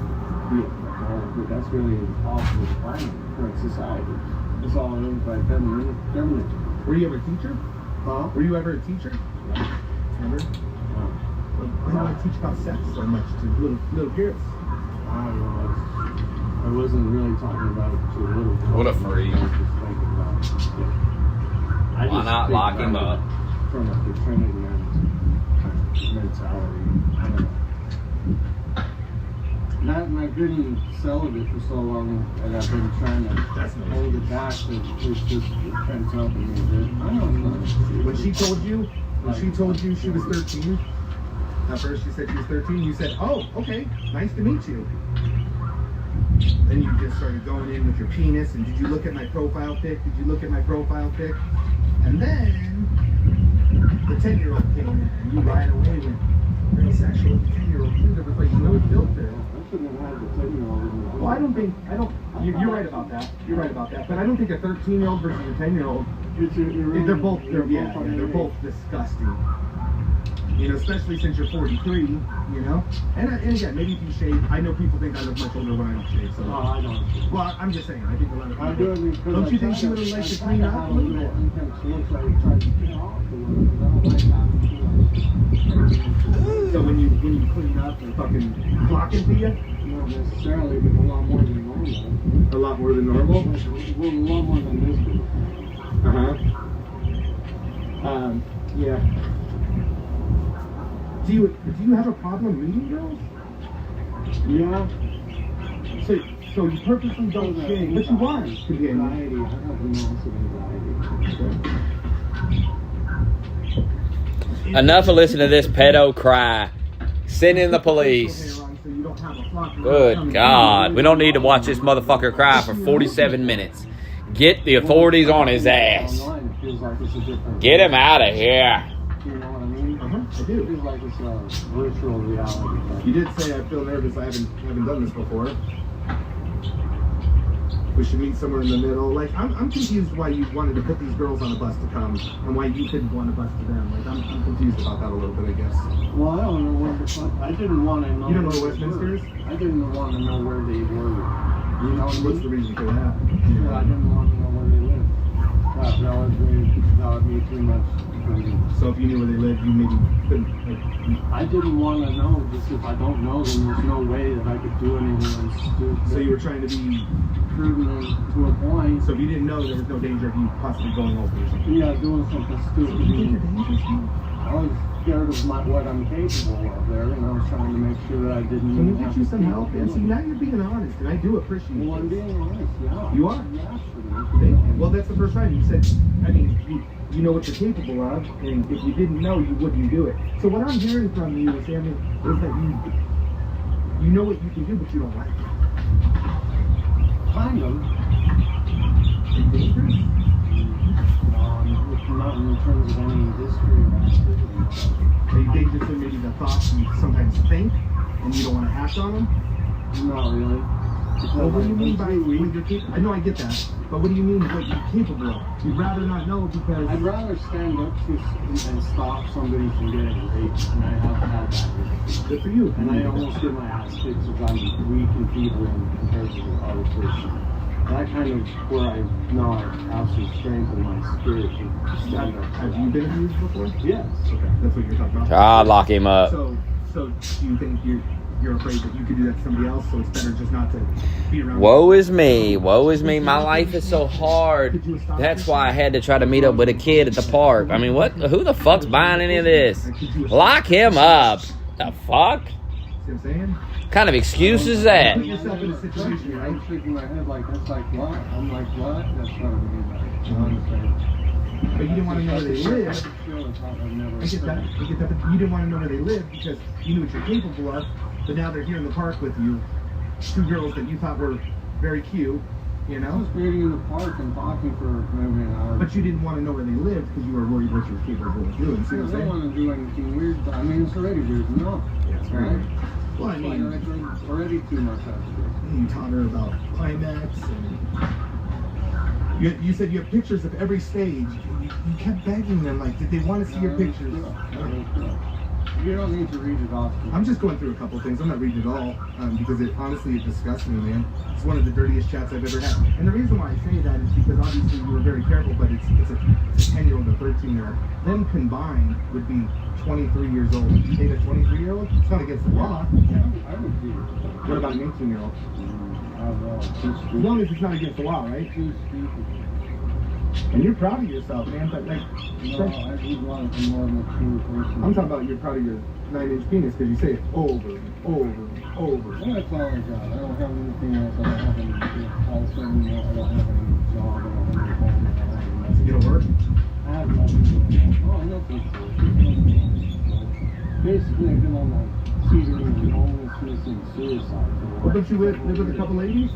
Speaker 5: be a adult, but that's really impossible to find in current society. It's all owned by feminine.
Speaker 4: Were you ever a teacher?
Speaker 5: Huh?
Speaker 4: Were you ever a teacher? Never. Why do I teach about sex so much to little kids?
Speaker 5: I don't know. I wasn't really talking about it to a little girl.
Speaker 1: What a freak.
Speaker 5: I was just thinking about it. Yeah.
Speaker 1: Why not lock him up?
Speaker 5: From a fraternity mentality. I don't know. And I've been celibate for so long, and I've been trying to hold it back. That it's just pent up in me a bit. I don't know.
Speaker 4: When she told you she was 13, at first she said she was 13, you said, oh, okay, nice to meet you. Then you just started going in with your penis, and did you look at my profile pic? And then the 10-year-old came in, and you right away went very sexual with the 10-year-old. There was like no filter.
Speaker 5: I shouldn't have had the 10-year-old.
Speaker 4: Well, you're right about that. But I don't think a 13-year-old versus a 10-year-old, they're both disgusting. You know, especially since you're 43, you know? And again, maybe if you shave, I know people think I look much older when I don't shave, so.
Speaker 5: No, I don't.
Speaker 4: Well, I'm just saying, I think a lot of people.
Speaker 5: I do it because
Speaker 4: don't you think she would have liked to clean up a little bit? So when you clean up, they're fucking flocking to you?
Speaker 5: Not necessarily, but a lot more than normal.
Speaker 4: A lot more than normal?
Speaker 5: Well, a lot more than this group.
Speaker 4: Yeah. Do you have a problem meeting girls?
Speaker 5: Yeah.
Speaker 4: So you purposely don't shave, but you want to be
Speaker 5: anxiety. I have massive anxiety.
Speaker 1: Enough of listening to this pedo cry. Send in the police. Good God. We don't need to watch this motherfucker cry for 47 minutes. Get the authorities on his ass. Get him out of here.
Speaker 5: You know what I mean?
Speaker 4: I do.
Speaker 5: It feels like it's a virtual reality.
Speaker 4: You did say I feel nervous. I haven't done this before. We should meet somewhere in the middle. Like, I'm confused why you wanted to put these girls on a bus to come and why you couldn't go on a bus to them. Like, I'm confused about that a little bit, I guess.
Speaker 5: Well, I don't know where the fuck. I didn't want to know.
Speaker 4: You don't know where Westminster is?
Speaker 5: I didn't want to know where they were. You know what I mean?
Speaker 4: What's the reason for that?
Speaker 5: Yeah, I didn't want to know where they lived. That would be too much for me.
Speaker 4: So if you knew where they lived, you maybe couldn't. Like,
Speaker 5: I didn't want to know. Just if I don't know them, there's no way that I could do anything stupid.
Speaker 4: So you were trying to be
Speaker 5: prudent to a point.
Speaker 4: So if you didn't know, there was no danger of you possibly going over or something.
Speaker 5: Yeah, doing something stupid.
Speaker 4: You think you're dangerous?
Speaker 5: I was scared of what I'm capable of there, and I was trying to make sure that I didn't.
Speaker 4: Can we get you some help? And see, now you're being honest, and I do appreciate it.
Speaker 5: Well, I'm being honest, yeah.
Speaker 4: You are?
Speaker 5: Yeah,
Speaker 4: Thank you. Well, that's the first time you said, I mean, you know what you're capable of, and if you didn't know, you wouldn't do it. So what I'm hearing from you, Sammy, is that you know what you can do, but you don't like it.
Speaker 5: Kind of.
Speaker 4: Are you dangerous?
Speaker 5: Not in terms of any history or activity.
Speaker 4: Are you dangerous in maybe the thoughts you sometimes think, and you don't want to act on them?
Speaker 5: Not really.
Speaker 4: Well, what do you mean by what you're capable? I know I get that, but what do you mean by what you're capable of? You'd rather not know because...
Speaker 5: I'd rather stand up to and stop somebody from getting raped, and I have had that.
Speaker 4: Good for you.
Speaker 5: And I almost get my ass kicked if I'm weak and feeble in comparison to the other person. That kind of where I know I have some strength in my spirit to stand up.
Speaker 4: Have you been abused before?
Speaker 5: Yes.
Speaker 4: Okay, that's what you're talking about.
Speaker 1: God, lock him up.
Speaker 4: So do you think you're afraid that you could do that to somebody else, so it's better just not to be around?
Speaker 1: Woe is me. Woe is me. My life is so hard. That's why I had to try to meet up with a kid at the park. I mean, what? Who the fuck's buying any of this? Lock him up. The fuck?
Speaker 4: See what I'm saying?
Speaker 1: What kind of excuse is that?
Speaker 4: Put yourself in a situation, right?
Speaker 5: I'm shaking my head like, that's like what? I'm like, what? That's what I mean. Like, you understand?
Speaker 4: But you didn't want to know where they live. I get that. But you didn't want to know where they live because you knew what you're capable of. But now they're here in the park with you. Two girls that you thought were very cute, you
Speaker 5: I
Speaker 4: know?
Speaker 5: was waiting in the park and talking for maybe an hour.
Speaker 4: But you didn't want to know where they lived because you were worried what you were capable of doing. See
Speaker 5: I
Speaker 4: what I'm
Speaker 5: don't
Speaker 4: saying?
Speaker 5: want to do anything weird. I mean, it's already weird enough.
Speaker 4: Yeah, it's
Speaker 5: right?
Speaker 4: Well, I mean,
Speaker 5: It's already too much after
Speaker 4: you taught her about climax and you said you have pictures of every stage. You kept begging them, like, did they want to see your pictures?
Speaker 5: You don't need to read it off.
Speaker 4: I'm just going through a couple things. I'm not reading it all because it honestly disgusts me, man. It's one of the dirtiest chats I've ever had. And the reason why I say that is because obviously you were very careful, but it's a 10-year-old and a 13-year-old. Them combined would be 23 years old. You date a 23-year-old? It's not against the law.
Speaker 5: I would do it.
Speaker 4: What about an 18-year-old?
Speaker 5: As
Speaker 4: long as it's not against the law, right? And you're proud of yourself, man. But like,
Speaker 5: no, I would want to be more mature person.
Speaker 4: I'm talking about you're proud of your 9-inch penis because you say it over and over and over.
Speaker 5: Well, that's all I got. I don't have anything else. I don't have any house anymore. I don't have any job. I don't have any home. I don't have nothing.
Speaker 4: You don't work?
Speaker 5: I have nothing going on. Oh, nothing. Basically, I've been on the teetering and homelessness and suicide.
Speaker 4: Well, don't you live with a couple ladies?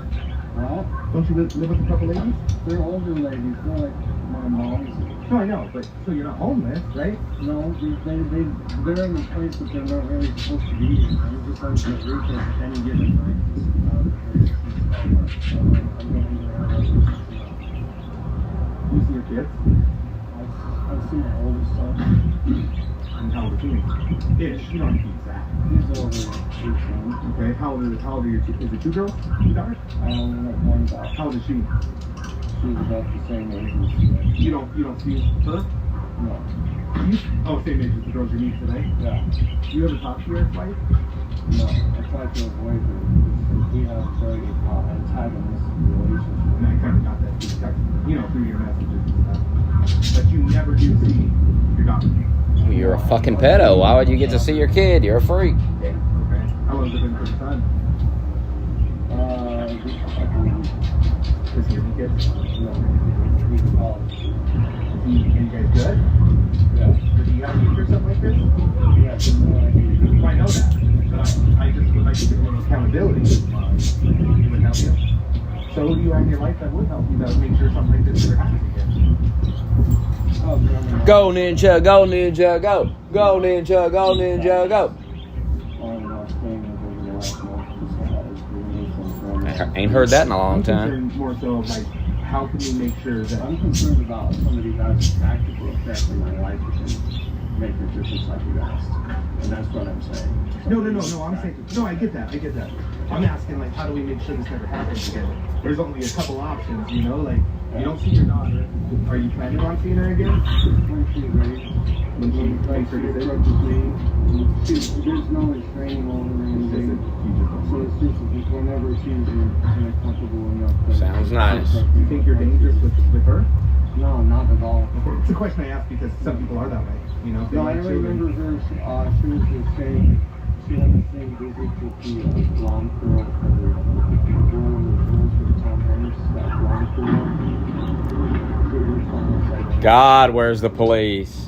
Speaker 5: What?
Speaker 4: Don't you live with a couple ladies?
Speaker 5: They're older ladies. They're like my mom's.
Speaker 4: No, I know, but so you're not homeless, right?
Speaker 5: No, they're in a place that they're not really supposed to be in. I'm just like get rich at any given time.
Speaker 4: You see your kids?
Speaker 5: I've seen my oldest son.
Speaker 4: And how old is he? Ish. You don't have to be exact.
Speaker 5: He's over 18.
Speaker 4: Okay. How old are your two? Is it 2 girls? 2 daughters?
Speaker 5: I only have one daughter.
Speaker 4: How old is she?
Speaker 5: She's about the same age as you.
Speaker 4: You don't see her?
Speaker 5: No.
Speaker 4: Same age as the girls you meet today?
Speaker 5: Yeah.
Speaker 4: Do you ever talk to your ex-wife?
Speaker 5: No. I tried to avoid her because we have a very antagonistic relationship.
Speaker 4: And I kind of got that through your messages and stuff. But you never do see your daughter.
Speaker 1: Well, you're a fucking pedo. Why would you get to see your kid? You're a freak.
Speaker 4: Okay. How long has it been for the son? Does he have any kids?
Speaker 5: No. He's in college.
Speaker 4: Are you guys good?
Speaker 5: Yeah.
Speaker 4: Does he have kids or something like this?
Speaker 5: Yeah, just no idea.
Speaker 4: Well, I know that. But I just would like to give a little accountability. He would help you. So who do you have in your life that would help you that would make sure something like this never happens again?
Speaker 5: Oh, grandma.
Speaker 1: Go ninja, go ninja, go. Go ninja, go ninja, go. I ain't heard that in a long time.
Speaker 4: I'm concerned more so of like, how can we make sure that...
Speaker 5: I'm concerned about somebody who has a practical effect in my life that can make a difference like you asked. And that's what I'm saying.
Speaker 4: No, I'm saying... No, I get that. I'm asking, like, how do we make sure this never happens again? There's only a couple options, you know? Like, you don't see your daughter. Are you planning on seeing her again?
Speaker 5: When she's ready.
Speaker 4: When she makes her decision?
Speaker 5: There's no restraining order or anything. So it's just whenever she's comfortable enough.
Speaker 1: Sounds nice.
Speaker 4: Do you think you're dangerous with her?
Speaker 5: No, not at all.
Speaker 4: Okay. It's a question I ask because some people are that way, you know?
Speaker 5: No, I remember her, she was the same, she had the same visit with the blonde girl for the girl with Tom Hanks, that blonde girl.
Speaker 1: God, where's the police?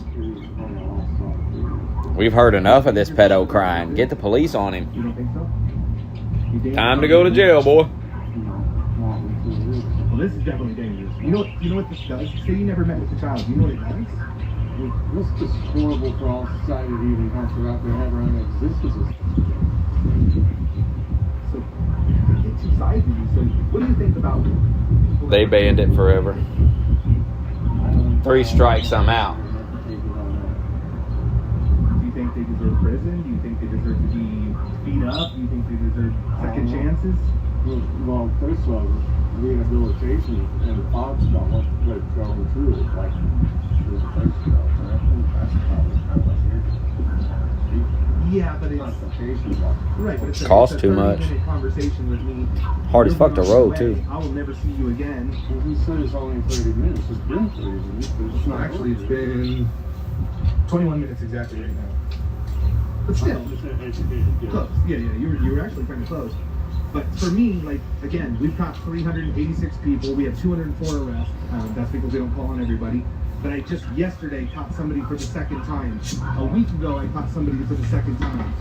Speaker 1: We've heard enough of this pedo crying. Get the police on him.
Speaker 4: You don't think so?
Speaker 1: Time to go to jail, boy.
Speaker 4: Well, this is definitely dangerous. You know what this does? Say you never met with the child. You know what it does?
Speaker 5: This is just horrible for all society to even have to wrap their head around existence.
Speaker 4: So, get two sides of you. So, what do you think about...
Speaker 1: They banned it forever. 3 strikes, I'm out.
Speaker 4: Do you think they deserve prison? Do you think they deserve to be beat up? Do you think they deserve second chances?
Speaker 5: Well, first of all, rehabilitation and thoughts about what they're going through is like there's a place to go. And I think that's probably kind of like your
Speaker 4: Yeah, but it's right. But it's
Speaker 1: costs
Speaker 4: it's
Speaker 1: too much.
Speaker 4: 30-minute conversation with me.
Speaker 1: Hard as fuck to road too.
Speaker 4: I will never see you again.
Speaker 5: Well, he said it's only 30 minutes. It's been 30 minutes, but it's not.
Speaker 4: Actually, it's been 21 minutes exactly right now. But still, close. Yeah. You were actually kind of close. But for me, like, again, we've caught 386 people. We have 204 arrests. That's because we don't call on everybody. But I just yesterday caught somebody for the second time. A week ago, I caught somebody for the second time.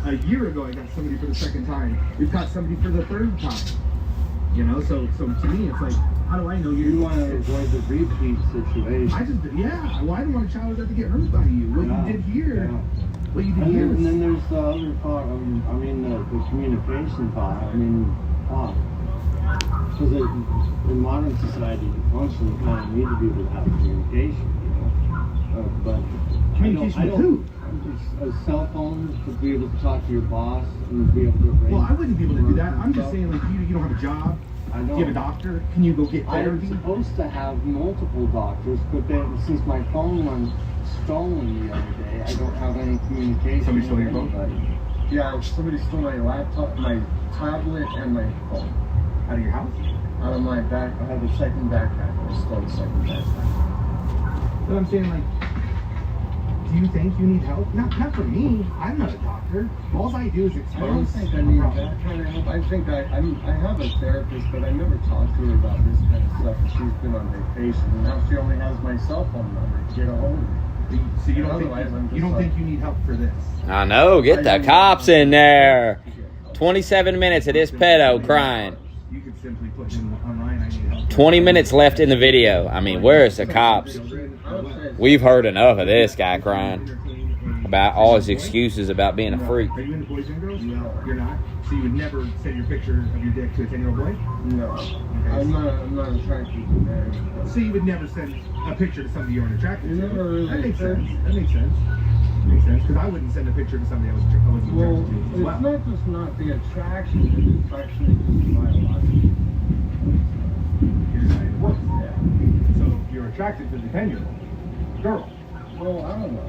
Speaker 4: A year ago, I got somebody for the second time. We've caught somebody for the third time. You know, so to me, it's like, how do I know
Speaker 5: You want to avoid the repeat situation.
Speaker 4: Well, I don't want a child to get hurt by you. What you did here.
Speaker 5: Yeah.
Speaker 4: What you did here.
Speaker 5: And then there's the other part, the communication part. Because in modern society, you functionally kind of need to be able to have communication, you know. But
Speaker 4: Communication with who?
Speaker 5: A cell phone to be able to talk to your boss and be able to arrange.
Speaker 4: Well, I wouldn't be able to do that. I'm just saying, like, you don't have a job.
Speaker 5: I know.
Speaker 4: Do you have a doctor? Can you go get
Speaker 5: I'm
Speaker 4: therapy?
Speaker 5: supposed to have multiple doctors, but then since my phone was stolen the other day, I don't have any communication.
Speaker 4: Somebody stole your
Speaker 5: with
Speaker 4: phone?
Speaker 5: anybody. Yeah, somebody stole my laptop, my tablet, and my phone.
Speaker 4: Out of your house?
Speaker 5: Out of my back. I had the second backpack. I stole the second backpack.
Speaker 4: But I'm saying, like, do you think you need help? Not for me. I'm not a doctor. All I do is
Speaker 5: I don't
Speaker 4: expose
Speaker 5: think I
Speaker 4: a
Speaker 5: need
Speaker 4: problem.
Speaker 5: that kind of help. I think I have a therapist, but I never talked to her about this kind of stuff. And she's been on vacation, and now she only has my cell phone number to get a hold of me.
Speaker 4: So you don't
Speaker 5: Otherwise, I'm
Speaker 4: think
Speaker 5: just
Speaker 4: think you need help for this?
Speaker 1: I know. Get the cops in there. 27 minutes of this pedo crying.
Speaker 4: You could simply put in online, I need help.
Speaker 1: 20 minutes left in the video. I mean, where's the cops? We've heard enough of this guy crying. about all his excuses about being a freak.
Speaker 4: Are you into boys and girls?
Speaker 5: No.
Speaker 4: You're not? So you would never send your picture of your dick to a 10-year-old boy?
Speaker 5: No. I'm not attracted to men.
Speaker 4: So you would never send a picture to somebody you weren't attracted to?
Speaker 5: Never really
Speaker 4: That makes
Speaker 5: said-
Speaker 4: sense. That makes sense. Makes sense. Because I wouldn't send a picture to somebody I wasn't
Speaker 5: Well,
Speaker 4: attracted to as
Speaker 5: it's
Speaker 4: well.
Speaker 5: not just not the attraction, it's actually just biological.
Speaker 4: You're just not into boys.
Speaker 5: Yeah.
Speaker 4: So you're attracted to the 10-year-old girl.
Speaker 5: Well, I don't know.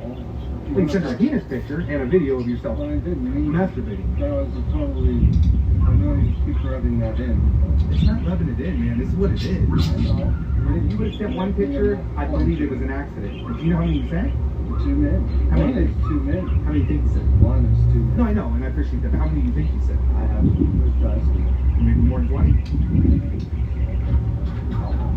Speaker 4: Well, you sent her a penis picture and a video of yourself
Speaker 5: Well, I didn't.
Speaker 4: masturbating.
Speaker 5: That was a totally. I know you keep rubbing that in.
Speaker 4: It's not rubbing it in, man. This is what it is.
Speaker 5: I know.
Speaker 4: And if you would have sent one picture, I believe it was an accident. But do you know how many you sent?
Speaker 5: 2 men.
Speaker 4: How many?
Speaker 5: One is 2 men.
Speaker 4: How many do you think you sent?
Speaker 5: One is 2 men.
Speaker 4: No, I know, and I appreciate that. But how many do you think you sent?
Speaker 5: I have
Speaker 4: Maybe more than 20?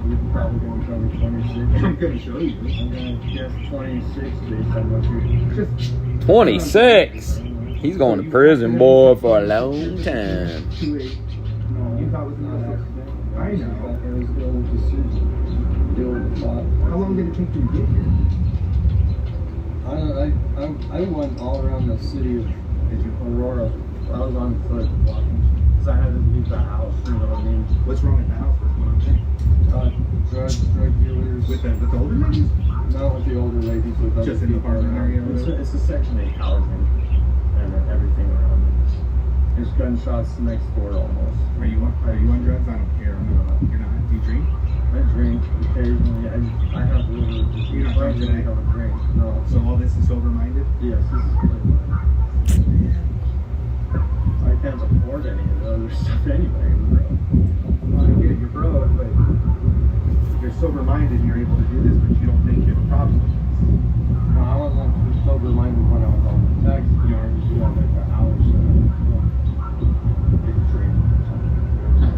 Speaker 5: We're probably going to cover 26.
Speaker 4: I'm going to show you.
Speaker 5: I'm going to guess 26 based on what you're.
Speaker 4: Just
Speaker 1: 26. He's going to prison, boy, for a long time.
Speaker 4: 2-8. You thought it was an accident? I know.
Speaker 5: It was the old decision. The old thought.
Speaker 4: How long did it take you to get here?
Speaker 5: I went all around the city of Aurora. I was on foot walking because I had to leave the house. You know what I mean?
Speaker 4: What's wrong at the house? What's going on?
Speaker 5: Drug dealers.
Speaker 4: With the older ladies?
Speaker 5: Not with the older ladies. With other
Speaker 4: Just in the
Speaker 5: people
Speaker 4: apartment
Speaker 5: around.
Speaker 4: area?
Speaker 5: It's a Section 8 housing and everything around it. There's gunshots next door almost.
Speaker 4: Are you on drugs? I don't care. You're not. Do you drink?
Speaker 5: I drink occasionally. I have liver.
Speaker 4: You're not drunk today?
Speaker 5: I don't drink. No.
Speaker 4: So all this is sober-minded?
Speaker 5: Yes, this is clear. I can't afford any of the other stuff anyway.
Speaker 4: Well, I get it. You're broke, but you're sober-minded and you're able to do this, but you don't think you have a problem with this.
Speaker 5: No, I wasn't sober-minded when I was on the text. You know, you had like an hour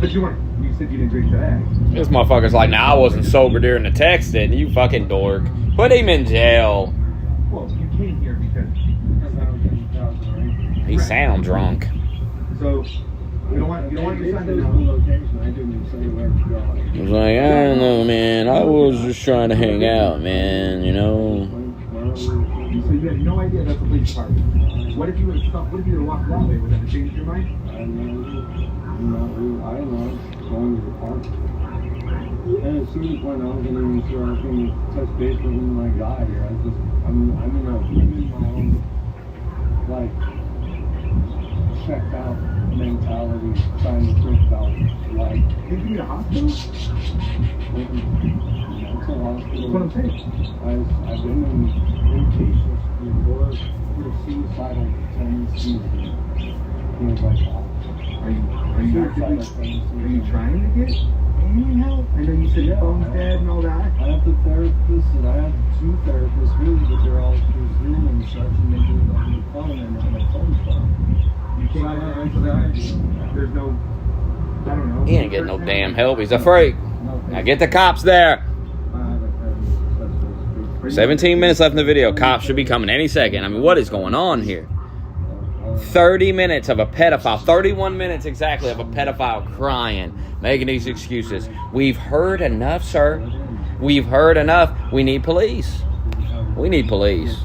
Speaker 4: But you weren't. You said you didn't drink today.
Speaker 1: This motherfucker's like, nah, I wasn't sober during the texting. You fucking dork. Put him in jail.
Speaker 4: Well, you came here because
Speaker 1: He sound drunk.
Speaker 4: so you don't want your son to know.
Speaker 5: Location. I didn't say where to go.
Speaker 1: He was like, I don't know, man. I was just trying to hang out, man. You know.
Speaker 4: So you had no idea that's the police department. What if you would have stopped? What if you would have walked that way? Would that have changed your mind?
Speaker 5: I don't know. Going to the park. And as soon as when I was going to sure I can touch base with him when I got here, I'm in my own like checked out mentality, trying to think about like.
Speaker 4: Did you need a hospital?
Speaker 5: Mental hospital.
Speaker 4: That's what I'm saying.
Speaker 5: I've been in inpatients before with suicidal tendencies and things like that.
Speaker 4: Are you trying to get any help? I know you said your phone's dead and all that.
Speaker 5: I have the therapist and I have 2 therapists really, but they're all through Zoom and such, and they do it on the phone and on my phone's phone.
Speaker 4: You can't get anxiety. There's no, I don't know.
Speaker 1: He ain't getting no damn help. He's a freak. Now get the cops there. 17 minutes left in the video. Cops should be coming any second. I mean, what is going on here? 30 minutes of a pedophile, 31 minutes exactly of a pedophile crying, making these excuses. We've heard enough, sir. We've heard enough. We need police. We need police.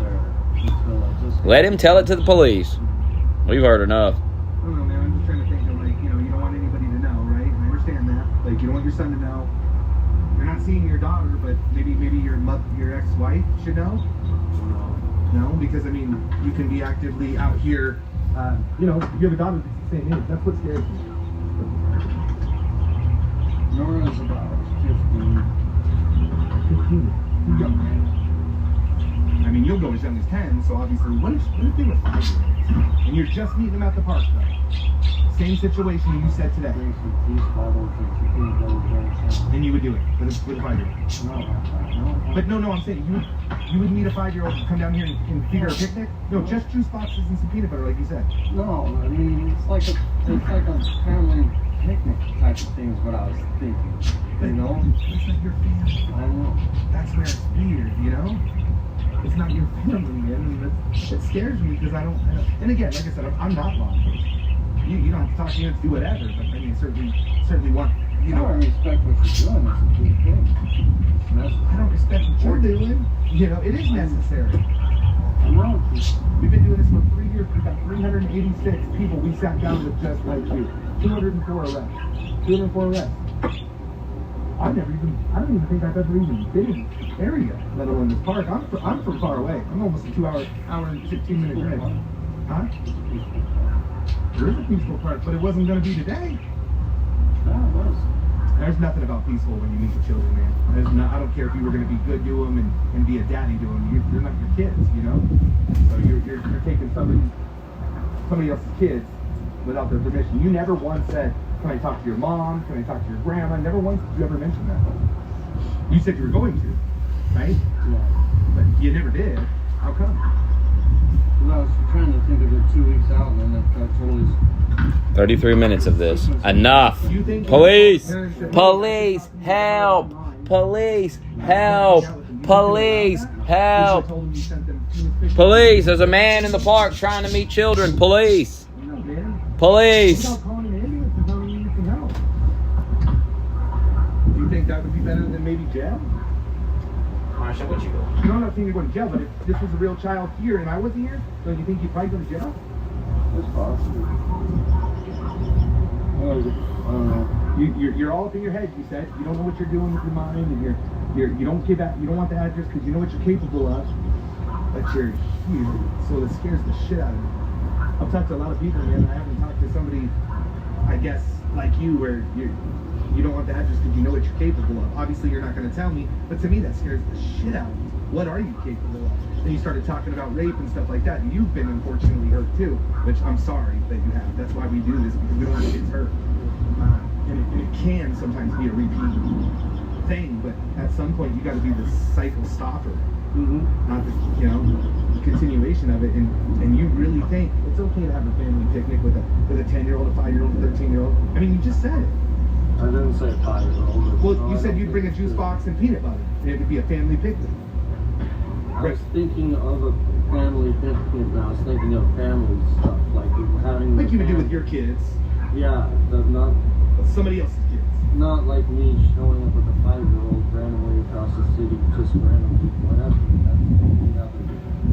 Speaker 1: Let him tell it to the police. We've heard enough.
Speaker 4: I don't know, man. I'm just trying to think of, like, you know, you don't want anybody to know, right? I understand that. Like, you don't want your son to know. You're not seeing your daughter, but maybe your ex-wife should know. No, because I mean, you can be actively out here. You know, you have a daughter that's the same age. That's what scares me.
Speaker 5: Nora's about
Speaker 4: 15. You're young, man. I mean, you'll go as young as 10, so obviously, what if they were 5-year-olds? And you're just meeting them at the park, though? Same situation you said today. And you would do it with a 5-year-old? But no, I'm saying, you would meet a 5-year-old and come down here and feed her a picnic? No, just juice boxes and some peanut butter, like you said.
Speaker 5: No, I mean, it's like a family picnic type of thing is what I was thinking. You know?
Speaker 4: It's not your family.
Speaker 5: I know.
Speaker 4: That's where it's weird, you know? It's not your family, man. And it scares me because I don't. And again, like I said, I'm not law enforcement. You don't have to talk to me, you have to do whatever. But I mean, certainly want. You know,
Speaker 5: I respect what you're doing. It's a good thing.
Speaker 4: I don't respect what you're doing. You know, it is necessary.
Speaker 5: I know.
Speaker 4: We've been doing this for 3 years. We've got 386 people we sat down with just like you. 204 arrests. 204 arrests. I don't even think I've ever even been in this area, let alone this park. I'm from far away. I'm almost a 2 hour and 15-minute drive. Huh? There is a peaceful park, but it wasn't going to be today.
Speaker 5: Yeah, it was.
Speaker 4: There's nothing about peaceful when you meet the children, man. I don't care if you were going to be good to them and be a daddy to them. You're not your kids, you know? So you're taking somebody else's kids without their permission. You never once said, can I talk to your mom? Can I talk to your grandma? Never once did you ever mention that. You said you were going to, right?
Speaker 5: Yeah.
Speaker 4: But you never did. How come?
Speaker 5: Well, I was trying to think of it 2 weeks out, and then I totally...
Speaker 1: 33 minutes of this. Enough. Police! Police! Help! Police! Help! Police! Help! Police! There's a man in the park trying to meet children. Police! Police!
Speaker 4: Do you think that would be better than maybe jail?
Speaker 1: Marsha, what you doing?
Speaker 4: You know, I'm not saying you're going to jail, but if this was a real child here and I wasn't here, don't you think you'd probably go to jail?
Speaker 5: It's possible. I don't know.
Speaker 4: You're all up in your head. You said you don't know what you're doing with your mind, and you don't want the address because you know what you're capable of. But you're here, so it scares the shit out of me. I've talked to a lot of people, man. I haven't talked to somebody, I guess, like you, where you don't want the address because you know what you're capable of. Obviously, you're not going to tell me, but to me, that scares the shit out of me. What are you capable of? Then you started talking about rape and stuff like that, and you've been unfortunately hurt too, which I'm sorry that you have. That's why we do this, because we don't want kids hurt. And it can sometimes be a repeat thing, but at some point you got to be the cycle stopper, not the continuation of it. And you really think it's okay to have a family picnic with a 10-year-old, a 5-year-old, a 13-year-old? I mean, you just said it.
Speaker 5: I didn't say 5-year-old.
Speaker 4: Well, you said you'd bring a juice box and peanut butter. It would be a family picnic.
Speaker 5: I was thinking of a family picnic, and I was thinking of family stuff, like having...
Speaker 4: Like you would do with your kids.
Speaker 5: Yeah, not
Speaker 4: somebody else's kids.
Speaker 5: Not like me showing up with a 5-year-old randomly across the city, just randomly, whatever.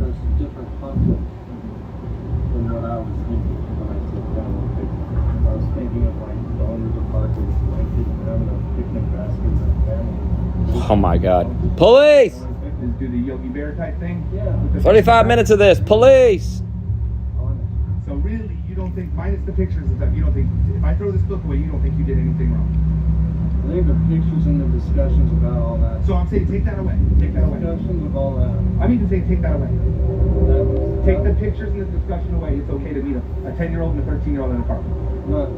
Speaker 5: That's a different concept than what I was thinking when I said family picnic. I was thinking of like going to the park with a blanket and having a picnic basket with a family.
Speaker 1: Oh my God. Police!
Speaker 4: Do the Yogi Bear type thing?
Speaker 5: Yeah.
Speaker 1: 35 minutes of this. Police!
Speaker 4: So really, you don't think, minus the pictures and stuff, you don't think, if I throw this book away, you don't think you did anything wrong?
Speaker 5: I think the pictures and the discussions about all that.
Speaker 4: So I'm saying take that away. Take that away.
Speaker 5: Discussions of all that.
Speaker 4: I mean to say take that away.
Speaker 5: That was,
Speaker 4: Take the pictures and the discussion away. It's okay to meet a 10-year-old and a 13-year-old in a park.
Speaker 5: No.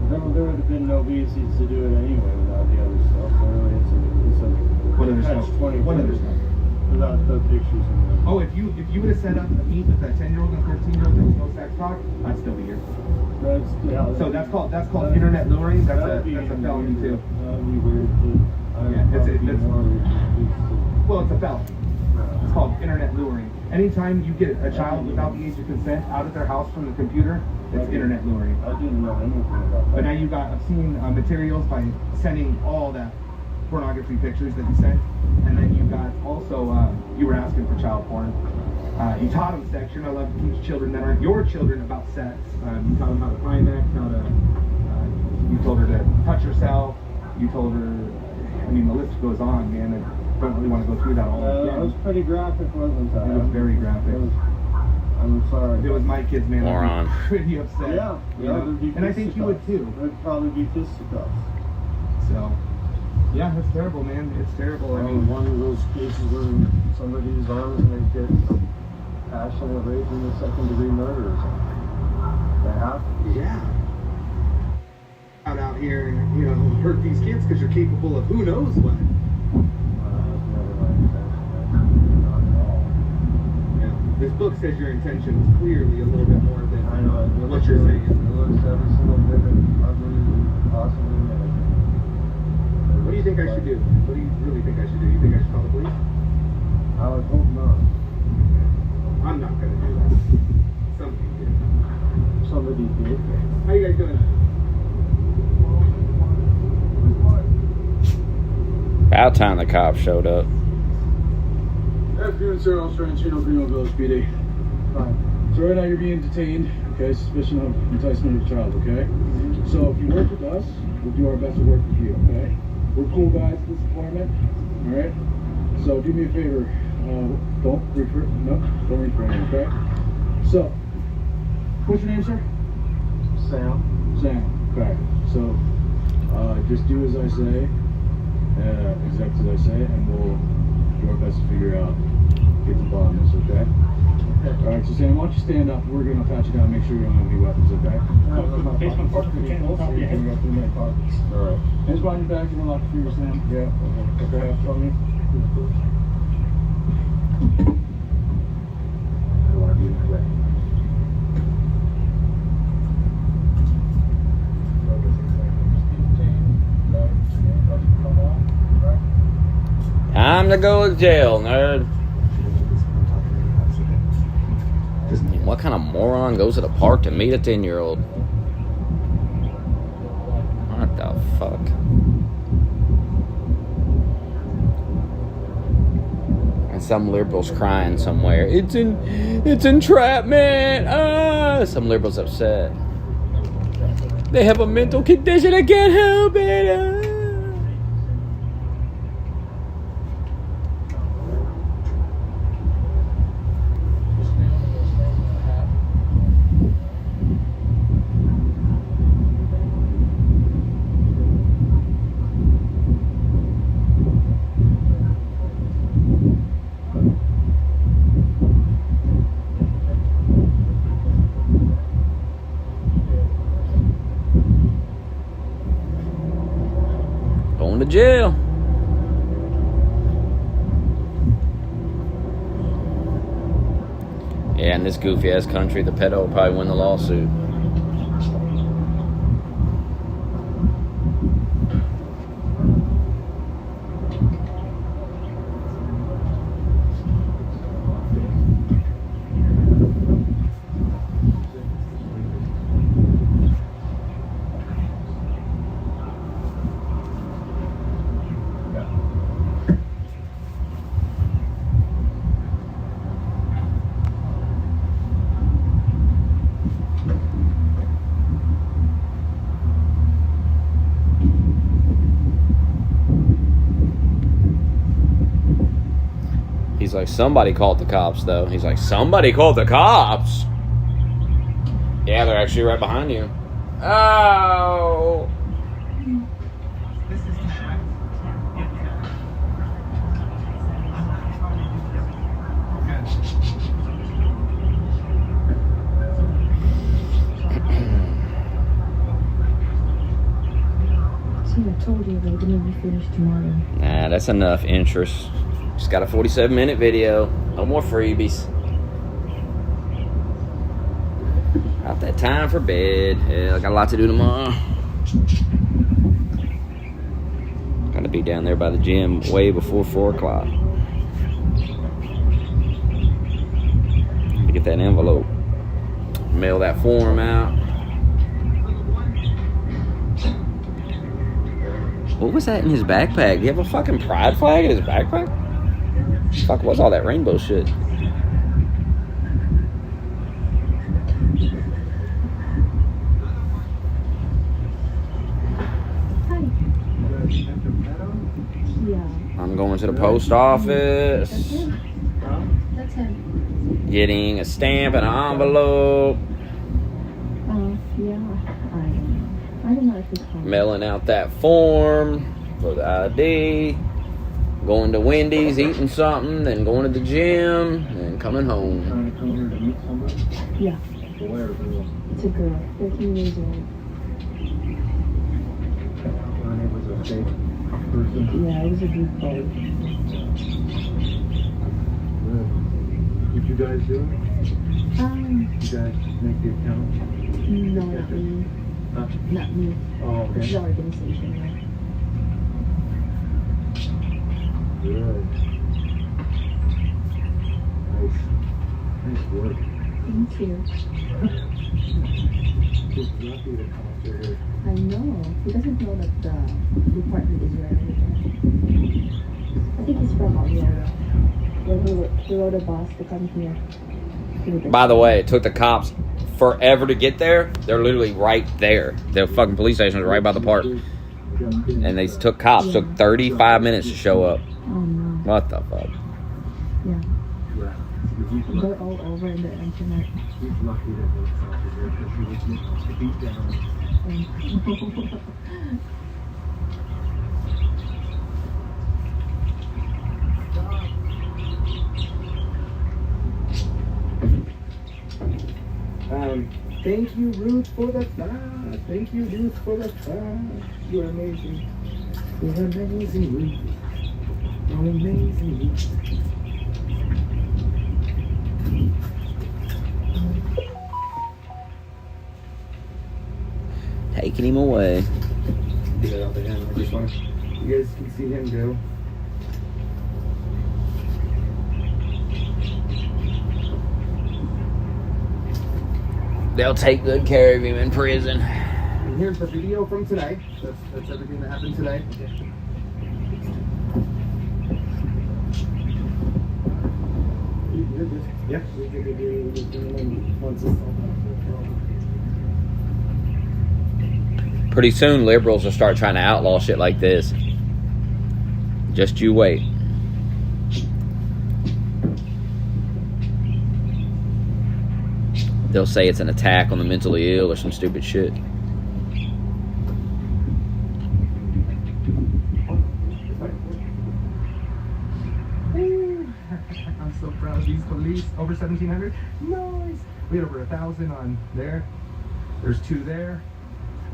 Speaker 5: There would have been no reasons to do it anyway without the other stuff. So really, it's a
Speaker 4: What other stuff?
Speaker 5: catch-22
Speaker 4: What other stuff?
Speaker 5: without the pictures and the...
Speaker 4: Oh, if you would have set up a meet with a 10-year-old and a 13-year-old, there was no sex talk, I'd still be here. So that's called internet luring. That's a felony too.
Speaker 5: That'd be weird too.
Speaker 4: Well, it's a felony. It's called internet luring. Anytime you get a child without the age of consent out of their house from the computer, it's internet luring.
Speaker 5: I didn't know anything about that.
Speaker 4: But now you've got obscene materials by sending all that pornography pictures that you sent, and then you got also you were asking for child porn. You taught them sex. You're not allowed to teach children that aren't your children about sex. You taught them how to climax, how to. You told her to touch herself. You told her. I mean, the list goes on, man. I don't really want to go through that all again.
Speaker 5: It was pretty graphic, wasn't it?
Speaker 4: It was very graphic.
Speaker 5: I'm sorry.
Speaker 4: If it was my kids, man,
Speaker 1: Moron.
Speaker 4: I'd be pretty upset.
Speaker 5: Yeah,
Speaker 4: you know? And I think you would too.
Speaker 5: It'd probably be fisticuffs.
Speaker 4: So, yeah, it's terrible, man. It's terrible. I
Speaker 5: I
Speaker 4: mean,
Speaker 5: mean, one of those cases where somebody's arms and they get passionate rape and a second-degree murder or something. They have to.
Speaker 4: yeah. Out here and hurt these kids because you're capable of who knows what.
Speaker 5: That's never my intention. Not at all.
Speaker 4: Yeah. This book says your intention is clearly a little bit more than
Speaker 5: I know.
Speaker 4: what you're saying.
Speaker 5: It looks every single bit of ugly possibly imaginable.
Speaker 4: What do you think I should do? What do you really think I should do? You think I should call the police?
Speaker 5: I would hope not.
Speaker 4: I'm not gonna do that. Somebody did.
Speaker 5: Somebody did.
Speaker 4: How you guys doing?
Speaker 1: About time the cops showed up.
Speaker 5: Afternoon, sir. Australian Chino, Greenville Village, PD. So right now you're being detained, okay? Suspicion of enticement of a child, okay? So if you work with us, we'll do our best to work with you, okay? We're cool guys at this department, all right? So do me a favor, don't refrain, okay? So, what's your name, sir?
Speaker 3: Sam.
Speaker 5: Sam, okay. So, just do as I say, exact as I say, and we'll do our best to figure out, get to the bottom of this, okay? Alright, so Sam, why don't you stand up? We're gonna pat you down, make sure you don't have any weapons, okay?
Speaker 3: Alright.
Speaker 5: Hands behind your back, you don't lock the fingers, Sam. Yeah. Okay, show me.
Speaker 3: I want to be in the way.
Speaker 1: Time to go to jail, nerd. What kind of moron goes to the park to meet a 10-year-old? What the fuck? And some liberals crying somewhere. It's entrapment. Some liberals upset. They have a mental condition. I can't help it. Going to jail. Yeah, in this goofy ass country, the pedo will probably win the lawsuit. He's like, somebody called the cops, though. He's like, somebody called the cops? Yeah, they're actually right behind you. Oh!
Speaker 6: See, I told you they're gonna be finished tomorrow.
Speaker 1: Nah, that's enough interest. Just got a 47-minute video. No more freebies. Got that time for bed. Yeah, I got a lot to do tomorrow. Gotta be down there by the gym way before 4 o'clock. To get that envelope. Mail that form out. What was that in his backpack? Do you have a fucking pride flag in his backpack? Fuck, what's all that rainbow shit?
Speaker 6: Hi. Yeah.
Speaker 1: I'm going to the post office.
Speaker 6: That's him. That's him.
Speaker 1: Getting a stamp and an envelope.
Speaker 6: Yeah. I don't know if it's home.
Speaker 1: Mailing out that form for the ID. Going to Wendy's, eating something, then going to the gym, and coming home.
Speaker 5: Trying to come here to meet somebody?
Speaker 6: Yeah.
Speaker 5: Where?
Speaker 6: It's a girl, 13 years old.
Speaker 5: And it was a fake person?
Speaker 6: Yeah, it was a group photo.
Speaker 5: Did you guys do it? You guys make the account?
Speaker 6: No, not me.
Speaker 5: Huh?
Speaker 6: Not me.
Speaker 5: Oh,
Speaker 6: It's the
Speaker 5: okay.
Speaker 6: organization, right?
Speaker 5: Good. Nice. Nice work.
Speaker 6: Thank you.
Speaker 5: He's lucky to come up here.
Speaker 6: I know. He doesn't know that the department is right over there. I think he's from Aurora. Then he rode a bus to come here.
Speaker 1: By the way, it took the cops forever to get there. They're literally right there. The fucking police station is right by the park. And they took cops. Took 35 minutes to show up.
Speaker 6: Oh no.
Speaker 1: What the fuck?
Speaker 6: Yeah. They're all over the internet.
Speaker 4: He's lucky that those cops are because he was beat down. Thank you, Ruth, for the flash. Thank you, Ruth, for the flash. You're amazing. You're amazing, Ruth. You're amazing, Ruth.
Speaker 1: Taking him away.
Speaker 4: Get it out the hand. I just want you guys can see him go.
Speaker 1: They'll take good care of him in prison.
Speaker 4: And here's the video from today. That's everything that happened today. Yeah.
Speaker 1: Pretty soon, liberals will start trying to outlaw shit like this. Just you wait. They'll say it's an attack on the mentally ill or some stupid shit.
Speaker 4: I'm so proud of these police. Over 1,700. Nice. We had over 1,000 on there. There's 2 there.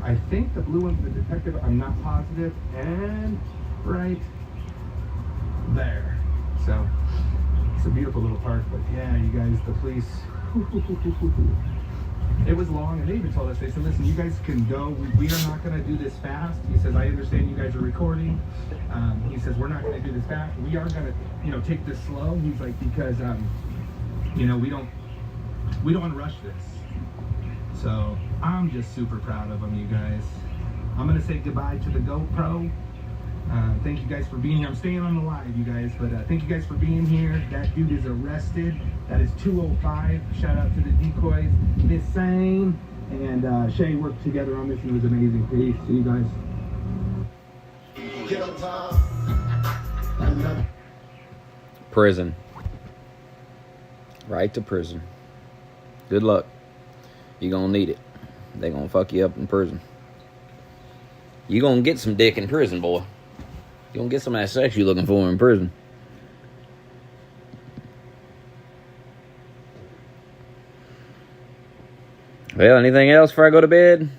Speaker 4: I think the blue one's the detective. I'm not positive. And right there. So it's a beautiful little park. But yeah, you guys, the police. It was long, and they even told us, they said, listen, you guys can go. We are not going to do this fast. He says, I understand you guys are recording. He says, we're not going to do this fast. We are going to, take this slow. He's like, because, we don't want to rush this. So I'm just super proud of them, you guys. I'm going to say goodbye to the GoPro. Thank you guys for being here. I'm staying on the live, you guys, but thank you guys for being here. That dude is arrested. That is 205. Shout out to the decoys, Miss Sane and Shay worked together on this, and it was amazing. Peace. See you guys.
Speaker 1: Prison. Right to prison. Good luck. You're gonna need it. They gonna fuck you up in prison. You gonna get some dick in prison, boy. You gonna get some of that sex you looking for in prison. Well, anything else before I go to bed?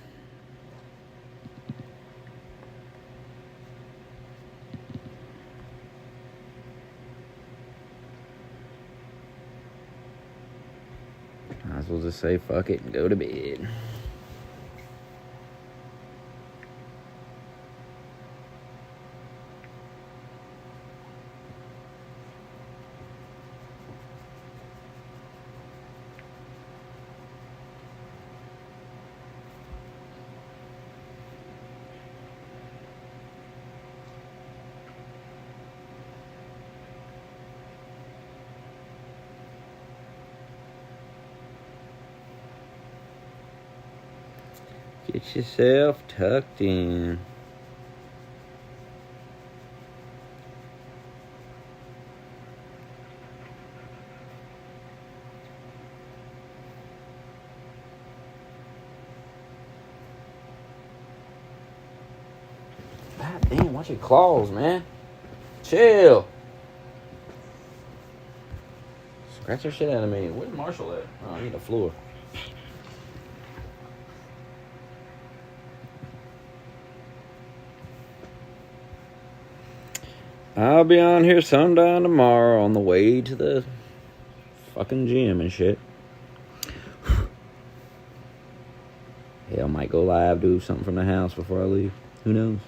Speaker 1: Might as well just say fuck it and go to bed. Get yourself tucked in. God damn, watch your claws, man. Chill. Scratch your shit out of me. Where's Marshall at? Oh, I need the floor. I'll be on here sometime tomorrow on the way to the fucking gym and shit. Hell, I might go live, do something from the house before I leave. Who knows?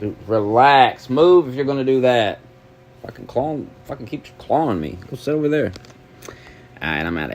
Speaker 1: Dude, relax. Move if you're going to do that. Fucking keeps clawing me. Go sit over there. All right, I'm out of here.